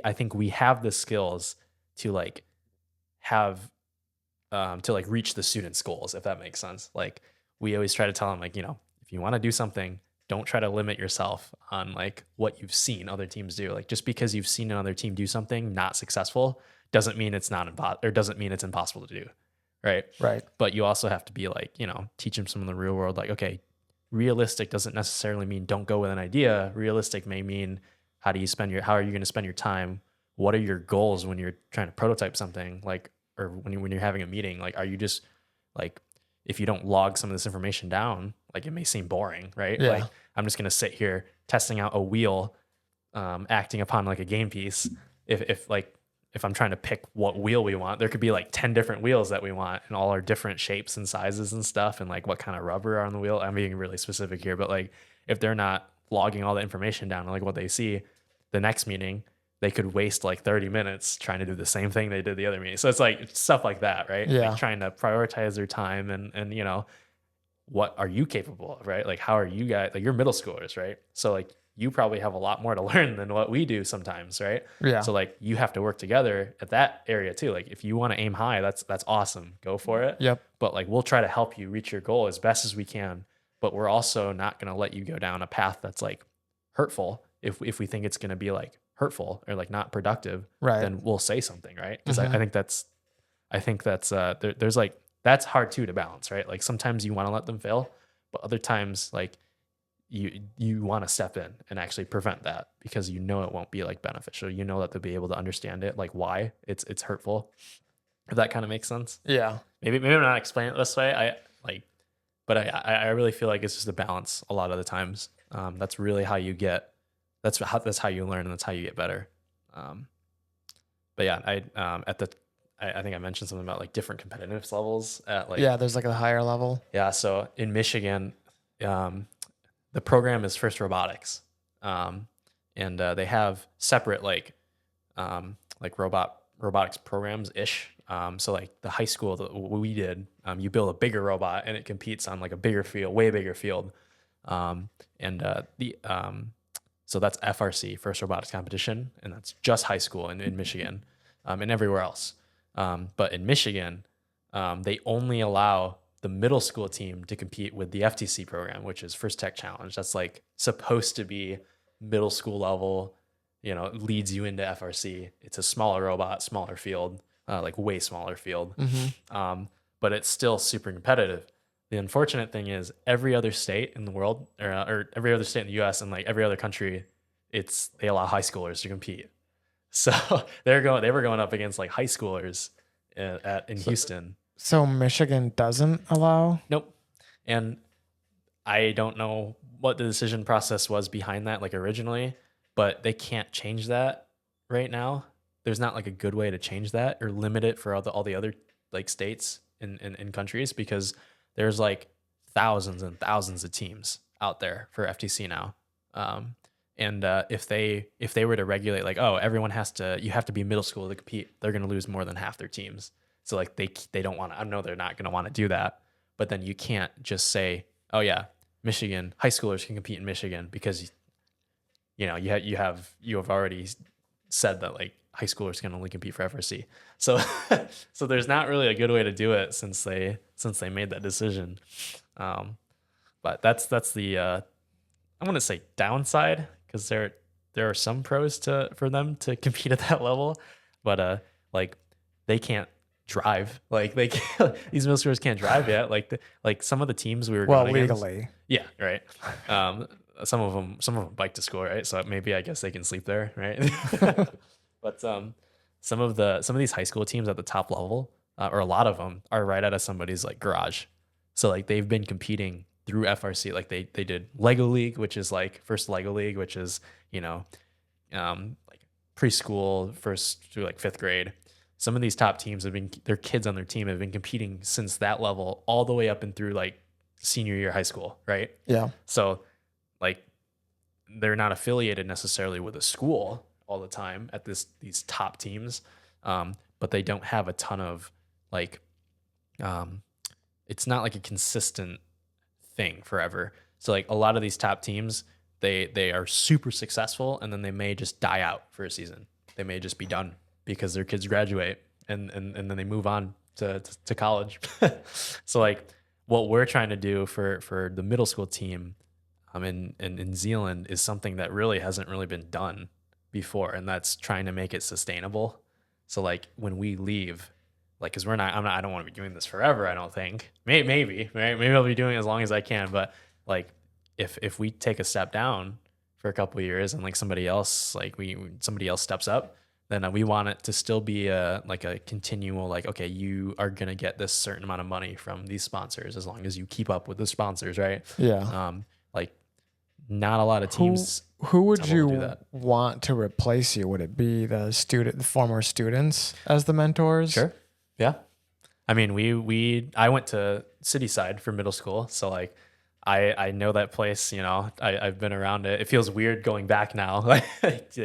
I think we have the skills to like have to like reach the students' goals, if that makes sense. Like we always try to tell them, like, if you want to do something, don't try to limit yourself on like what you've seen other teams do. Like just because you've seen another team do something not successful doesn't mean it's doesn't mean it's impossible to do. Right. But you also have to be like, teach them some of the real world. Like, okay, realistic doesn't necessarily mean don't go with an idea. Realistic may mean how are you going to spend your time? What are your goals when you're trying to prototype something, like, or when you're having a meeting? Like, are you just like, if you don't log some of this information down, like it may seem boring, right? Yeah. Like I'm just going to sit here testing out a wheel, acting upon like a game piece. if I'm trying to pick what wheel we want, there could be like 10 different wheels that we want and all our different shapes and sizes and stuff, and like what kind of rubber are on the wheel. I'm being really specific here, but like if they're not logging all the information down on like what they see, the next meeting they could waste like 30 minutes trying to do the same thing they did the other meeting. So it's like stuff like that, right? Yeah. Like trying to prioritize their time and you know, what are you capable of, right? Like how are you guys, like you're middle schoolers, right? So like you probably have a lot more to learn than what we do sometimes, right? Yeah. So like you have to work together at that area too. Like if you want to aim high, that's awesome. Go for it. Yep. But like we'll try to help you reach your goal as best as we can. But we're also not going to let you go down a path that's like hurtful. If we think it's going to be like hurtful or like not productive, Right. then we'll say something, right? Because I think that's there's like that's hard too to balance, right? Like sometimes you want to let them fail, but other times like you want to step in and actually prevent that because you know it won't be like beneficial. You know that they'll be able to understand it, like why it's hurtful. If that kind of makes sense. Yeah. Maybe I'm not explaining it this way. But I really feel like it's just a balance a lot of the times. That's really how you get. That's how you learn and that's how you get better. But yeah, I think I mentioned something about like different competitiveness levels at like Yeah. There's like a higher level. yeah. So in Michigan, the program is first robotics, and they have separate like robotics programs ish. So like the high school that we did, you build a bigger robot and it competes on like a bigger field, way bigger field, so that's FRC, First Robotics Competition, and that's just high school in Michigan, and everywhere else. But in Michigan, they only allow the middle school team to compete with the FTC program, which is First Tech Challenge. That's like supposed to be middle school level, you know, it leads you into FRC. It's a smaller robot, smaller field, like way smaller field. But it's still super competitive. The unfortunate thing is every other state in the world or every other state in the US and like every other country, they allow high schoolers to compete. So they were going up against like high schoolers in Houston. So Michigan doesn't allow? Nope. And I don't know what the decision process was behind that, like originally, but they can't change that right now. There's not like a good way to change that or limit it for all the other like states in countries because there's like thousands and thousands of teams out there for FTC now. And if they were to regulate like, oh, you have to be middle school to compete, they're going to lose more than half their teams. So like they don't want to, I know they're not going to want to do that, but then you can't just say, oh yeah, Michigan high schoolers can compete in Michigan because you know, you have already said that like high schoolers can only compete for FRC. So so there's not really a good way to do it since they made that decision. But that's the I want to say downside because there are some pros for them to compete at that level, but like they can't drive. Like they can't, these middle schoolers can't drive yet. Like some of the teams we were going against, legally. yeah, right. Some of them bike to school, right? So maybe I guess they can sleep there, right? But some of these high school teams at the top level, or a lot of them, are right out of somebody's like garage. So like they've been competing through FRC. Like they did Lego League, which is like first Lego League, which is like preschool first through like fifth grade. Some of these top teams their kids on their team have been competing since that level all the way up and through like senior year high school, right? Yeah. So like they're not affiliated necessarily with a school all the time at these top teams, but they don't have a ton of like it's not like a consistent thing forever. So like a lot of these top teams, they are super successful and then they may just die out for a season. They may just be done because their kids graduate and then they move on to college. So like what we're trying to do for the middle school team in Zealand is something that really hasn't really been done before, and that's trying to make it sustainable. So like when we leave, like because I don't want to be doing this forever. I don't think maybe right, maybe I'll be doing it as long as I can. But like if we take a step down for a couple of years and like somebody else steps up, then we want it to still be a continual like, okay, you are gonna get this certain amount of money from these sponsors as long as you keep up with the sponsors, right? Yeah. Like not a lot of teams. Who would able to do you that. want to replace you? Would it be the former students as the mentors? Sure. Yeah. I mean, I went to Cityside for middle school, so like I know that place. You know, I've been around it. It feels weird going back now, like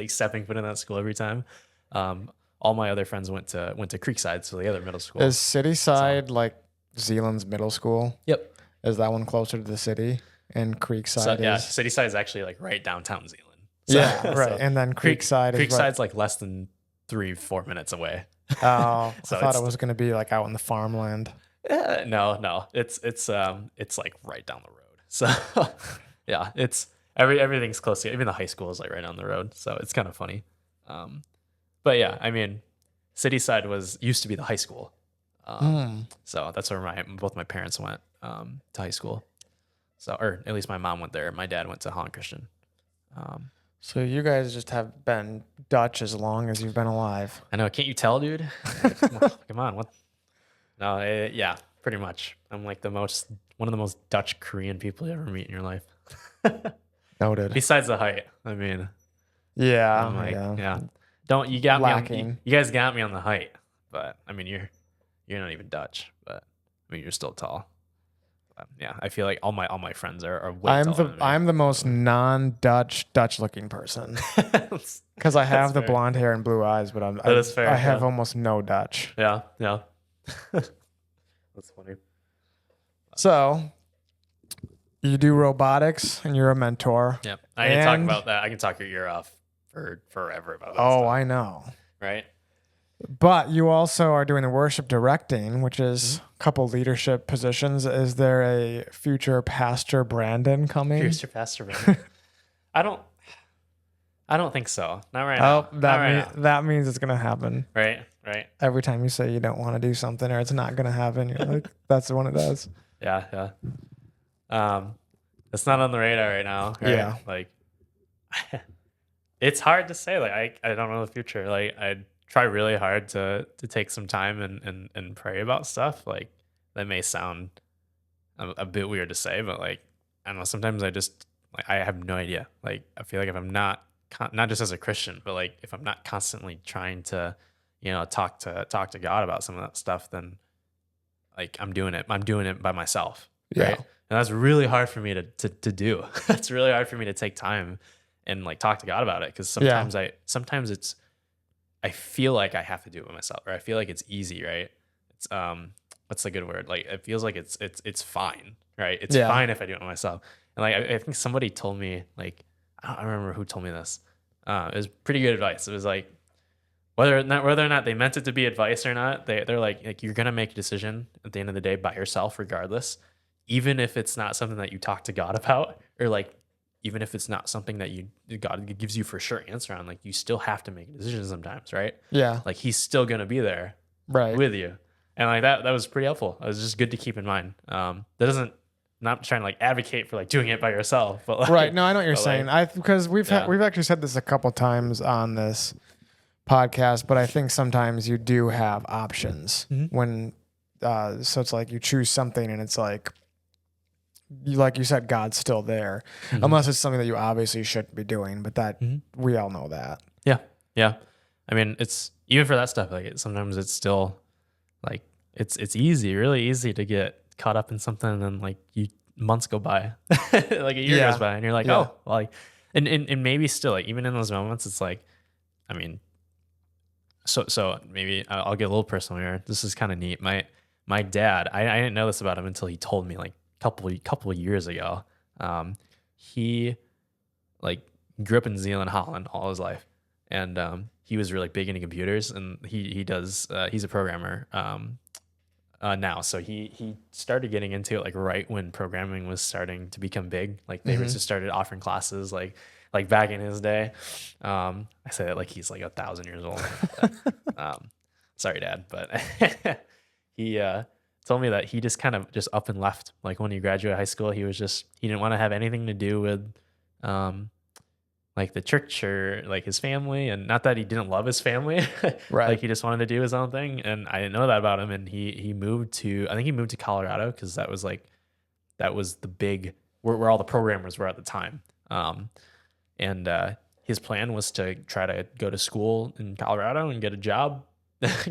stepping foot in that school every time. All my other friends went to Creekside, so the other middle school. Is Cityside like Zealand's middle school? Yep. Is that one closer to the city? And Creekside So yeah, is Cityside is actually like right downtown Zealand. So, yeah, right. so And then Creekside is Creekside's like less than 3-4 minutes away. Oh, So I thought it was going to be like out in the farmland. No, it's like right down the road. So yeah, it's everything's close to, even the high school is like right down the road. So it's kind of funny. But yeah, I mean, Cityside used to be the high school. So that's where both my parents went to high school. So, or at least my mom went there. My dad went to Holland Christian. So you guys just have been Dutch as long as you've been alive. I know. Can't you tell, dude? Come on. What? No. Yeah. Pretty much. I'm like one of the most Dutch Korean people you ever meet in your life. Noted. Besides the height. I mean. Yeah. I'm like, yeah. Don't you got Lacking. me? You guys got me on the height, but I mean you're not even Dutch, but I mean you're still tall. Yeah, I feel like all my friends are way taller than me. I'm the most non-Dutch looking person because I have the blonde hair and blue eyes, but That is fair, I have almost no Dutch. Yeah. That's funny. So you do robotics and you're a mentor. Yeah, I can talk about that. I can talk your ear off for forever about that. Oh, stuff, I know. right? But you also are doing the worship directing, which is a couple leadership positions. Is there a future Pastor Brandon coming? Future Pastor Brandon. I don't think so. Not right now. That means it's gonna happen. Right. Every time you say you don't want to do something or it's not gonna happen, you're like, that's the one it does. Yeah. It's not on the radar right now. Right? Yeah. Like, it's hard to say. Like, I don't know the future. Like, I try really hard to take some time and pray about stuff. Like, that may sound a bit weird to say, but like, I don't know. Sometimes I have no idea. Like, I feel like if I'm not just as a Christian, but like if I'm not constantly trying to, talk to God about some of that stuff, then like I'm doing it by myself. Yeah. Right. And that's really hard for me to do. That's really hard for me to take time and like talk to God about it. Cause sometimes I feel like I have to do it by myself, or I feel like it's easy. Right. It's, what's the good word? Like, it feels like it's fine. Right. It's fine if I do it myself. And like, I think somebody told me, like, I don't remember who told me this. It was pretty good advice. It was like, whether or not they meant it to be advice or not, they're like you're gonna make a decision at the end of the day by yourself, regardless, even if it's not something that you talk to God about, or like even if it's not something that God gives you for sure answer on. Like, you still have to make a decision sometimes, right? Yeah. Like, He's still gonna be there, right, with you, and like that was pretty helpful. It was just good to keep in mind. That doesn't. Not trying to like advocate for like doing it by yourself, but like, right. No, I know what you're saying. Because we've actually said this a couple times on this podcast, but I think sometimes you do have options when, so it's like you choose something and it's like you said, God's still there, unless it's something that you obviously shouldn't be doing, but that we all know that. Yeah. I mean, it's even for that stuff, like sometimes it's still like, it's really easy to get caught up in something, and then like months go by, like a year goes by, and you're like, oh, well, like, and maybe still, like, even in those moments, it's like, I mean, so maybe I'll get a little personal here. This is kind of neat. My dad, I didn't know this about him until he told me like a couple of years ago. He like grew up in Zealand, Holland all his life, and he was really big into computers, and he's a programmer now. So he started getting into it like right when programming was starting to become big. Like, they just started offering classes like back in his day. I say that like he's like 1,000 years old. But, sorry, Dad, but he told me that he just kind of just up and left. Like, when he graduated high school, he didn't want to have anything to do with like the church or like his family. And not that he didn't love his family, Right. Like, he just wanted to do his own thing. And I didn't know that about him. And he moved to Colorado, because that was the big where all the programmers were at the time. And his plan was to try to go to school in Colorado and get a job,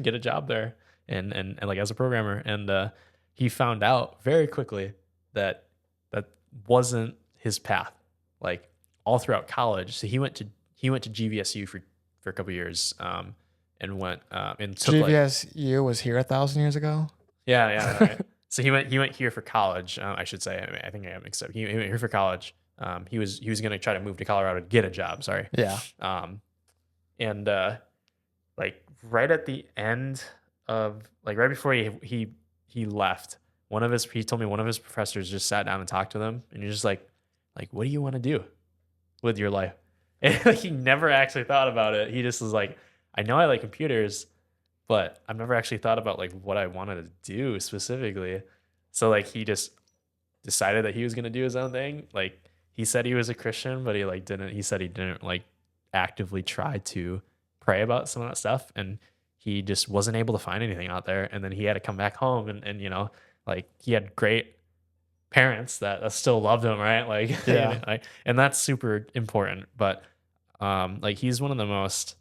get a job there, and like as a programmer. And he found out very quickly that that wasn't his path. Like all throughout college, so he went to GVSU for a couple years, and went and took GVSU was here 1,000 years ago. yeah, right. So he went here for college. I should say. I think I got mixed up. He went here for college. He was going to try to move to Colorado to get a job. Sorry. Yeah. And like right at the end of like right before he left, he told me one of his professors just sat down and talked with him, and you're just like what do you want to do with your life? And like he never actually thought about it. He just was like, I know I like computers, but I've never actually thought about like what I wanted to do specifically. So like he just decided that he was gonna do his own thing. Like he said he was a Christian, but he said he didn't like actively try to pray about some of that stuff. And he just wasn't able to find anything out there. And then he had to come back home and like he had great parents that still loved him, right? Like, Yeah. and that's super important. But like he's one of the most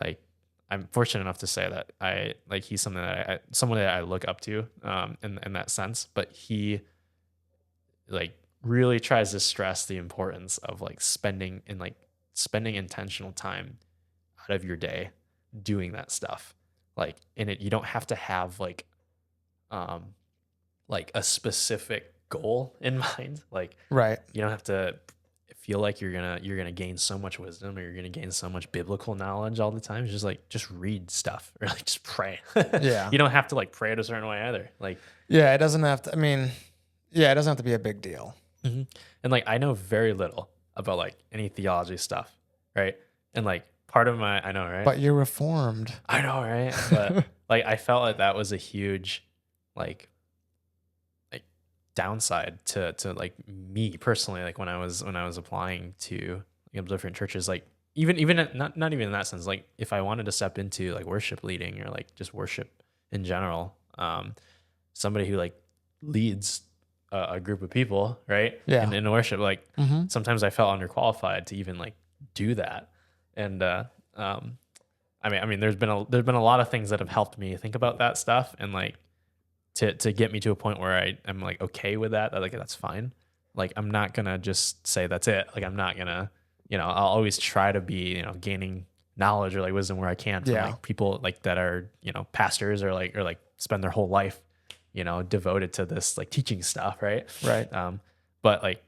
like I'm fortunate enough to say that he's someone that I look up to in that sense. But he like really tries to stress the importance of like spending intentional time out of your day doing that stuff. Like in it, you don't have to have like a specific goal in mind. Like Right. you don't have to feel like you're gonna gain so much wisdom or you're gonna gain so much biblical knowledge all the time. It's just read stuff or like just pray. Yeah. You don't have to like pray it a certain way either. Like Yeah, it doesn't have to. I mean, yeah, it doesn't have to be a big deal. mm-hmm. And like I know very little about like any theology stuff, right? And like part of my I know, right? But you're reformed. I know, right? But like I felt like that was a huge like downside to like me personally, like when I was applying to different churches, like even not even in that sense, like if I wanted to step into like worship leading or like just worship in general, somebody who like leads a group of people, right? Yeah. In worship, like Mm-hmm. sometimes I felt underqualified to even like do that. And I mean there's been a lot of things that have helped me think about that stuff and like to get me to a point where I'm like okay with that like that's fine. Like I'm not gonna just say that's it. Like I'm not gonna, I'll always try to be, gaining knowledge or like wisdom where I can from like people like that are, pastors or like spend their whole life, devoted to this like teaching stuff, right? Right. But like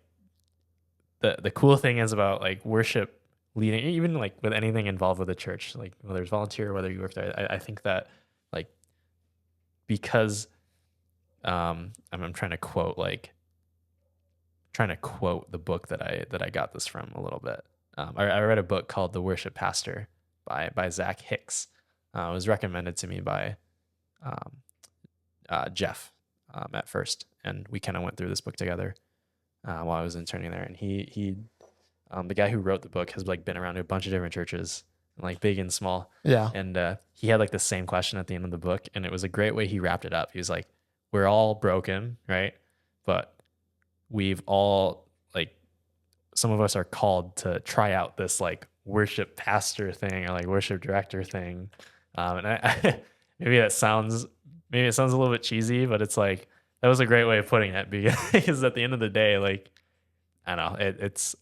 the cool thing is about like worship leading, even like with anything involved with the church, like whether it's volunteer or whether you work there, I think that like because I'm trying to quote the book that I got this from a little bit. I read a book called The Worship Pastor by Zach Hicks. It was recommended to me by Jeff at first, and we kind of went through this book together while I was interning there. And he the guy who wrote the book has like been around to a bunch of different churches, like big and small. Yeah. And he had like the same question at the end of the book, and it was a great way he wrapped it up. He was like, we're all broken, right? But we've all like some of us are called to try out this like worship pastor thing or like worship director thing. And I maybe it sounds a little bit cheesy, but it's like that was a great way of putting it because at the end of the day, like I don't know, it's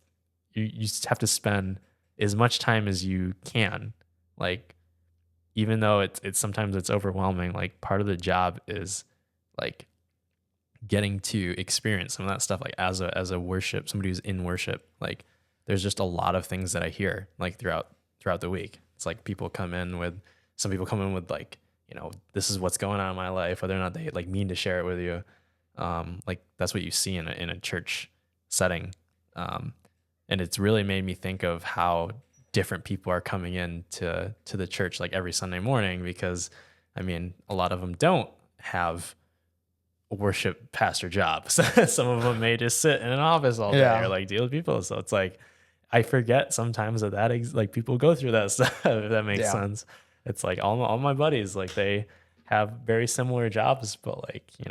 you just have to spend as much time as you can, like even though it's sometimes it's overwhelming. Like part of the job is like getting to experience some of that stuff, like as a worship, somebody who's in worship. Like there's just a lot of things that I hear like throughout the week. It's like some people come in with like, this is what's going on in my life, whether or not they like mean to share it with you. Like that's what you see in a church setting. And it's really made me think of how different people are coming in to the church like every Sunday morning, because I mean, a lot of them don't have a worship pastor job. Some of them may just sit in an office all day or like deal with people. So it's like, I forget sometimes like people go through that stuff, if that makes sense. It's like all my buddies, like they have very similar jobs, but like, they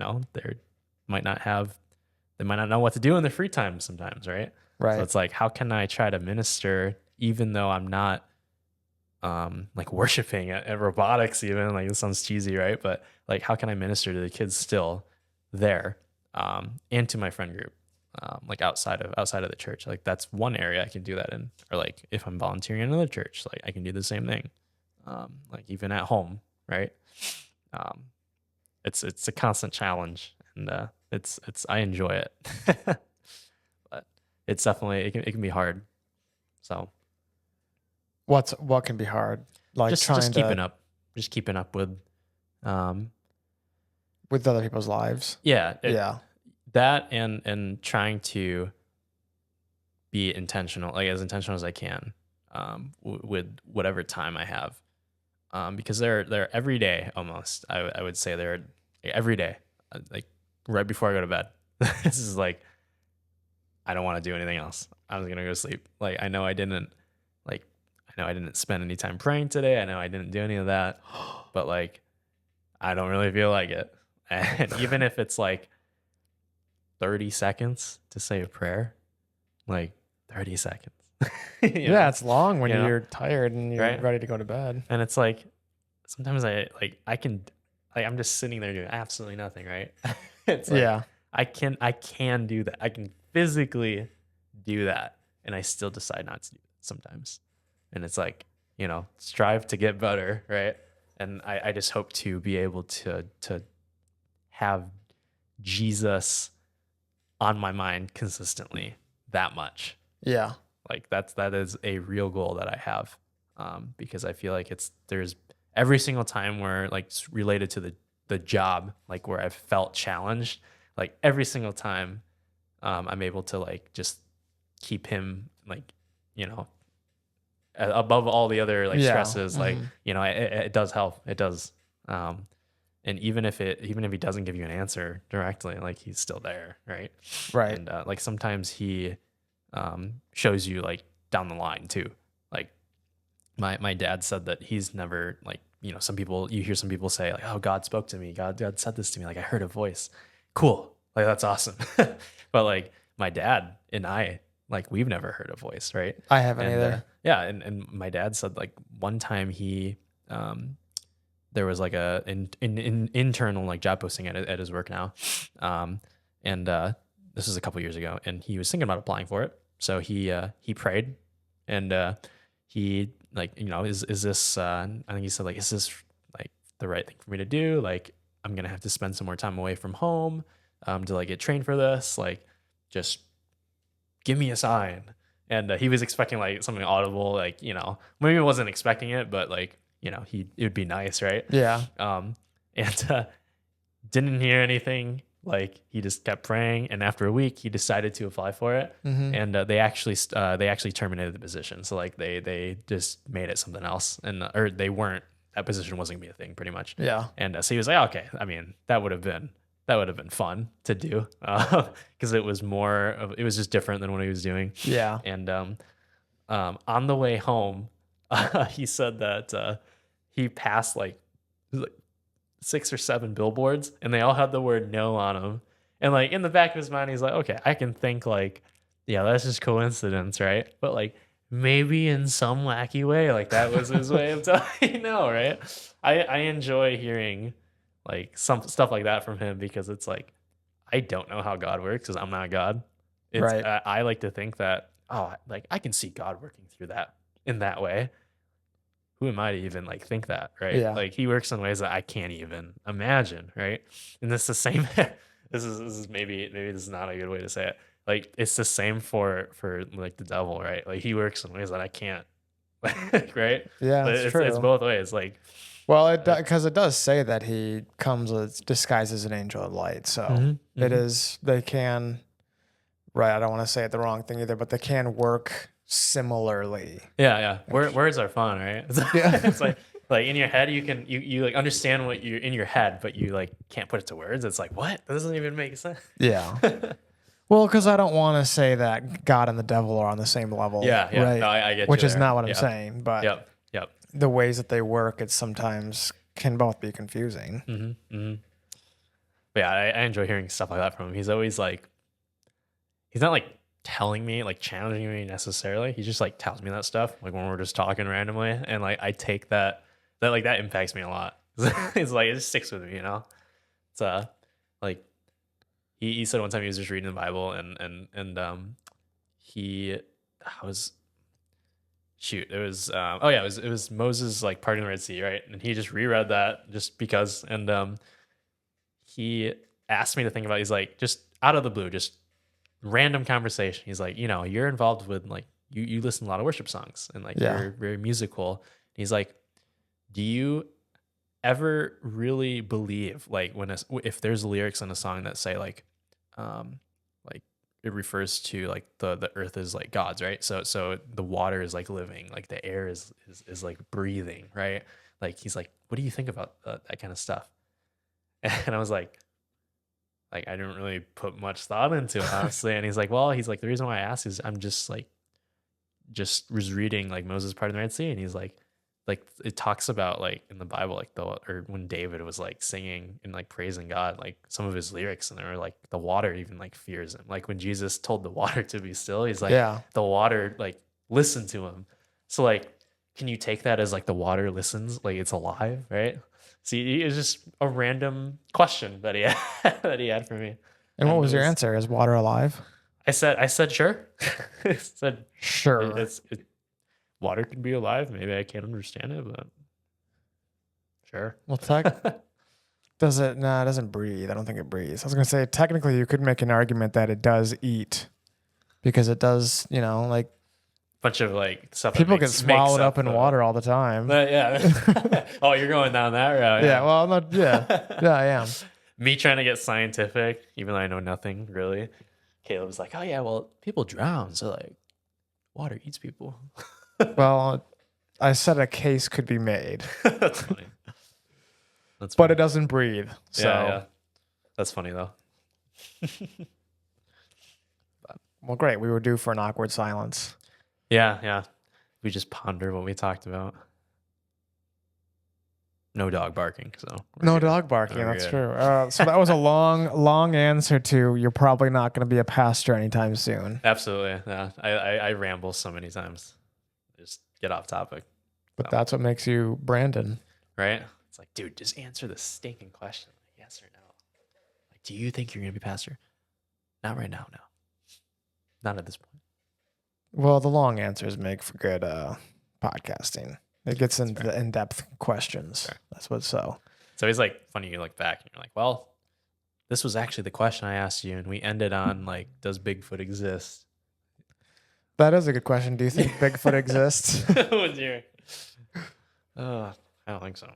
might not know what to do in their free time sometimes. Right. Right. So it's like, how can I try to minister even though I'm not like worshiping at robotics even? Like, it sounds cheesy, right? But like, how can I minister to the kids still there, and to my friend group, like outside of the church? Like, that's one area I can do that in. Or like, if I'm volunteering in another church, like I can do the same thing. Like even at home, right? Um, it's a constant challenge, and it's I enjoy it, but it's definitely it can be hard. So What can be hard? Like just trying just keeping up um with other people's lives. yeah, Yeah. that and trying to be intentional, like as intentional as I can, with whatever time I have, because they're every day almost. I would say they're every day, like right before I go to bed. This is like, I don't want to do anything else. I'm just gonna go to sleep. Like, I know I didn't spend any time praying today. I know I didn't do any of that, but like, I don't really feel like it. And even if it's like 30 seconds to say a prayer, like 30 seconds. Yeah, it's long when You know? you're tired and you're Right? ready to go to bed. And it's like, sometimes I can, like, I'm just sitting there doing absolutely nothing, right? It's like, Yeah. I can do that. I can physically do that, and I still decide not to do it sometimes. And it's like, strive to get better, right? And I just hope to be able to have Jesus on my mind consistently that much. Yeah. Like, that is a real goal that I have, because I feel like there's every single time where, like, it's related to the job, like where I've felt challenged, like every single time, I'm able to like just keep him, like, above all the other like Yeah. stresses. Like, it does help. It does. And even if he doesn't give you an answer directly, like, he's still there, right? Right. And like, sometimes he shows you like down the line too. Like, my dad said that he's never, like, you hear some people say like, oh, God spoke to me. God said this to me. Like, I heard a voice. Cool. Like, that's awesome. But like, my dad and I, like, we've never heard a voice, right? I haven't And either. yeah, and my dad said like one time there was like an internal like job posting at his work now, and this was a couple years ago, and he was thinking about applying for it. So he prayed, and he, like, is this, I think he said like, is this like the right thing for me to do? Like, I'm gonna have to spend some more time away from home, to like get trained for this. Like, just give me a sign. And he was expecting like something audible, like, maybe he wasn't expecting it, but like, it would be nice, right? Yeah. And didn't hear anything. Like, he just kept praying, and after a week, he decided to apply for it. Mm-hmm. And they actually terminated the position. So like, they just made it something else, and or they weren't that position wasn't gonna be a thing, pretty much. Yeah. And so he was like, okay, I mean, that would have been fun to do, because it was just different than what he was doing. Yeah. And on the way home, he said that he passed like 6 or 7 billboards, and they all had the word no on them. And like, in the back of his mind, he's like, okay, I can think like, yeah, that's just coincidence, right? But like, maybe in some wacky way, like, that was his way of telling you no, right? I enjoy hearing like some stuff like that from him, because it's like, I don't know how God works because I'm not God. Right. I like to think that, oh, like, I can see God working through that in that way. Who am I to even like think that, right? Yeah. Like, he works in ways that I can't even imagine, right? And it's the same. This is maybe this is not a good way to say it. Like, it's the same for like the devil, right? Like, he works in ways that I can't, right? Yeah, But it's true. it's both ways. Like, well, because it does say that he comes disguised as an angel of light. So it is, they can, right? I don't want to say it the wrong thing either, but they can work similarly. Yeah. Words are fun, right? Yeah. It's like in your head, you like understand what you're in your head, but you like can't put it to words. It's like, what? That doesn't even make sense. Yeah. Well, because I don't want to say that God and the devil are on the same level. Yeah. Right? No, I get Which you is there. not what I'm Yeah. saying, but Yep. the ways that they work, it sometimes can both be confusing. But yeah, I enjoy hearing stuff like that from him. He's always like, he's not like telling me, like challenging me necessarily. He just like tells me that stuff, like when we're just talking randomly, and like I take that like that impacts me a lot. It's like it just sticks with me, you know. It's like he said one time he was just reading the Bible, and he I was shoot it was oh yeah, it was Moses like parting the Red Sea, right? And he just reread that just because, and he asked me to think about, he's like, just out of the blue, just random conversation, he's like, you know, you're involved with like you listen to a lot of worship songs, and like Yeah. you're very musical. He's like, do you ever really believe like if there's lyrics in a song that say like it refers to like the earth is like God's, right? So the water is like living, like the air is like breathing, right? Like he's like, what do you think about that kind of stuff? And I was like I didn't really put much thought into it, honestly. And he's like, well, he's like, the reason why I asked is I'm just like just was reading like Moses part of the Red Sea, and he's like it talks about like in the Bible, like or when David was like singing and like praising God, like some of his lyrics, and they were like the water even like fears him. Like when Jesus told the water to be still, he's like, Yeah. the water like listened to him. So like, can you take that as like the water listens, like it's alive, right? See, it's just a random question that he had, that he had for me. And what was your was, answer? Is water alive? I said sure. I said Sure. water can be alive. Maybe I can't understand it, but sure. Well, does it? No, it doesn't breathe. I don't think it breathes. I was gonna say technically you could make an argument that it does eat, because it does. You know, like Bunch of like stuff. people get swallowed up in water all the time. Yeah. Oh, you're going down that route. Yeah. Well, not. Yeah. Yeah, I am. Me trying to get scientific, even though I know nothing really. Caleb was like, "Oh yeah, well, people drown, so like, water eats people." Well, I said a case could be made. That's funny. But funny. it doesn't breathe. So Yeah. That's funny though. well, great. We were due for an awkward silence. Yeah. We just ponder what we talked about. No dog barking, so no dog barking. That's true. So that was a long answer to you're probably not going to be a pastor anytime soon. Absolutely. Yeah. I ramble so many times. Just get off topic. But that's what makes you Brandon. Right? It's like, dude, just answer the stinking question. Yes or no. Like, do you think you're going to be pastor? Not right now, no. Not at this point. Well, the long answers make for good podcasting. It gets into the in-depth questions. That's what's so. So it's like funny, you look back and you're like, well, this was actually the question I asked you, and we ended on like, does Bigfoot exist? That is a good question. Do you think Bigfoot exists? What's your... I don't think so.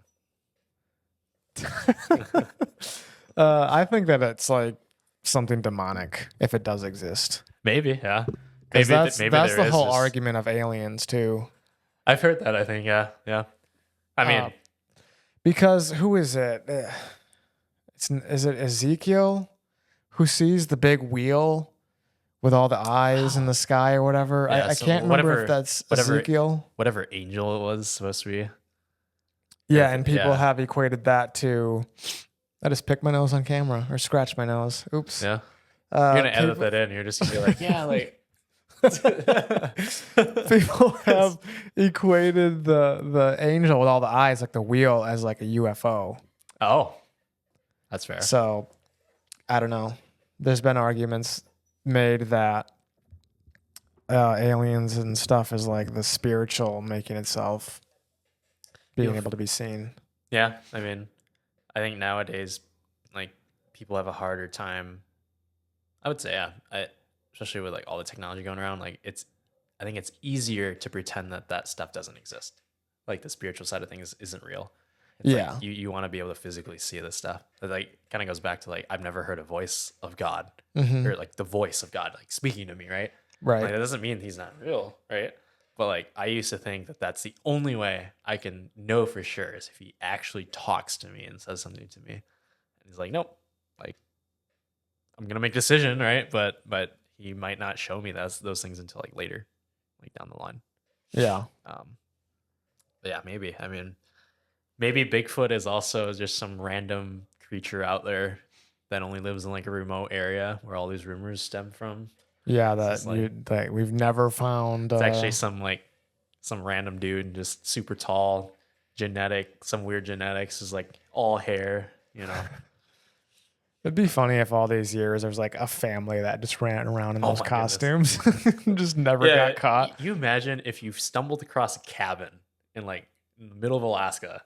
I think that it's like something demonic if it does exist. Maybe, yeah. Maybe that's the whole just... argument of aliens too. I've heard that. I think, yeah. I mean, because who is it? Is it Ezekiel who sees the big wheel with all the eyes in the sky or whatever? Yeah, I can't remember if that's Ezekiel. Whatever angel it was supposed to be. Yeah, and people have equated that to. I just picked my nose on camera or scratched my nose. Oops. Yeah. You're gonna edit that in. You're just gonna be like, yeah, like. People have equated the angel with all the eyes, like the wheel, as like a UFO. Oh, that's fair. So I don't know. There's been arguments made that aliens and stuff is like the spiritual making itself being able to be seen. Yeah, I mean, I think nowadays, like, people have a harder time. I would say, yeah, especially with like all the technology going around, like I think it's easier to pretend that stuff doesn't exist. Like the spiritual side of things isn't real. It's yeah. Like you want to be able to physically see this stuff. It like kind of goes back to like, I've never heard a voice of God or like the voice of God, like speaking to me. Right. Right. Like, that doesn't mean he's not real. Right. But like, I used to think that that's the only way I can know for sure is if he actually talks to me and says something to me. And he's like, nope, like I'm going to make a decision. Right. But he might not show me those things until like later, like down the line. Yeah. But yeah, maybe. I mean, maybe Bigfoot is also just some random creature out there that only lives in like a remote area where all these rumors stem from. Yeah, It's that we've never found. It's actually some random dude, just super tall, some weird genetics, is like all hair, you know. It'd be funny if all these years there's like a family that just ran around in those my costumes, just never got caught. You imagine if you stumbled across a cabin in like in the middle of Alaska,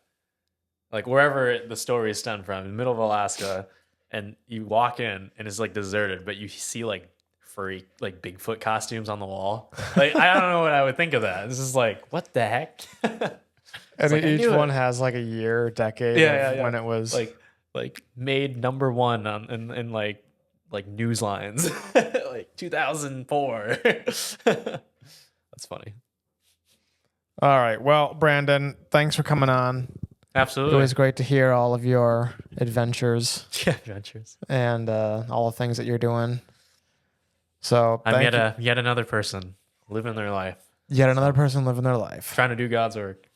like wherever the story is stemmed from, in the middle of Alaska, and you walk in and it's like deserted, but you see like furry, like Bigfoot costumes on the wall. Like, I don't know what I would think of that. This is like, what the heck? And like, each one has like a year, decade when it was like made number one on in like news lines, like 2004. That's funny. All right. Well, Brandon, thanks for coming on. Absolutely. It was great to hear all of your adventures. Yeah, adventures. And all the things that you're doing. So I'm yet another person living their life. Yet another person living their life. Trying to do God's work.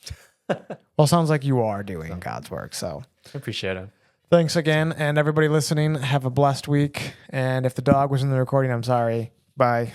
Well, sounds like you are doing God's work. So I appreciate it. Thanks again. And everybody listening, have a blessed week. And if the dog was in the recording, I'm sorry. Bye.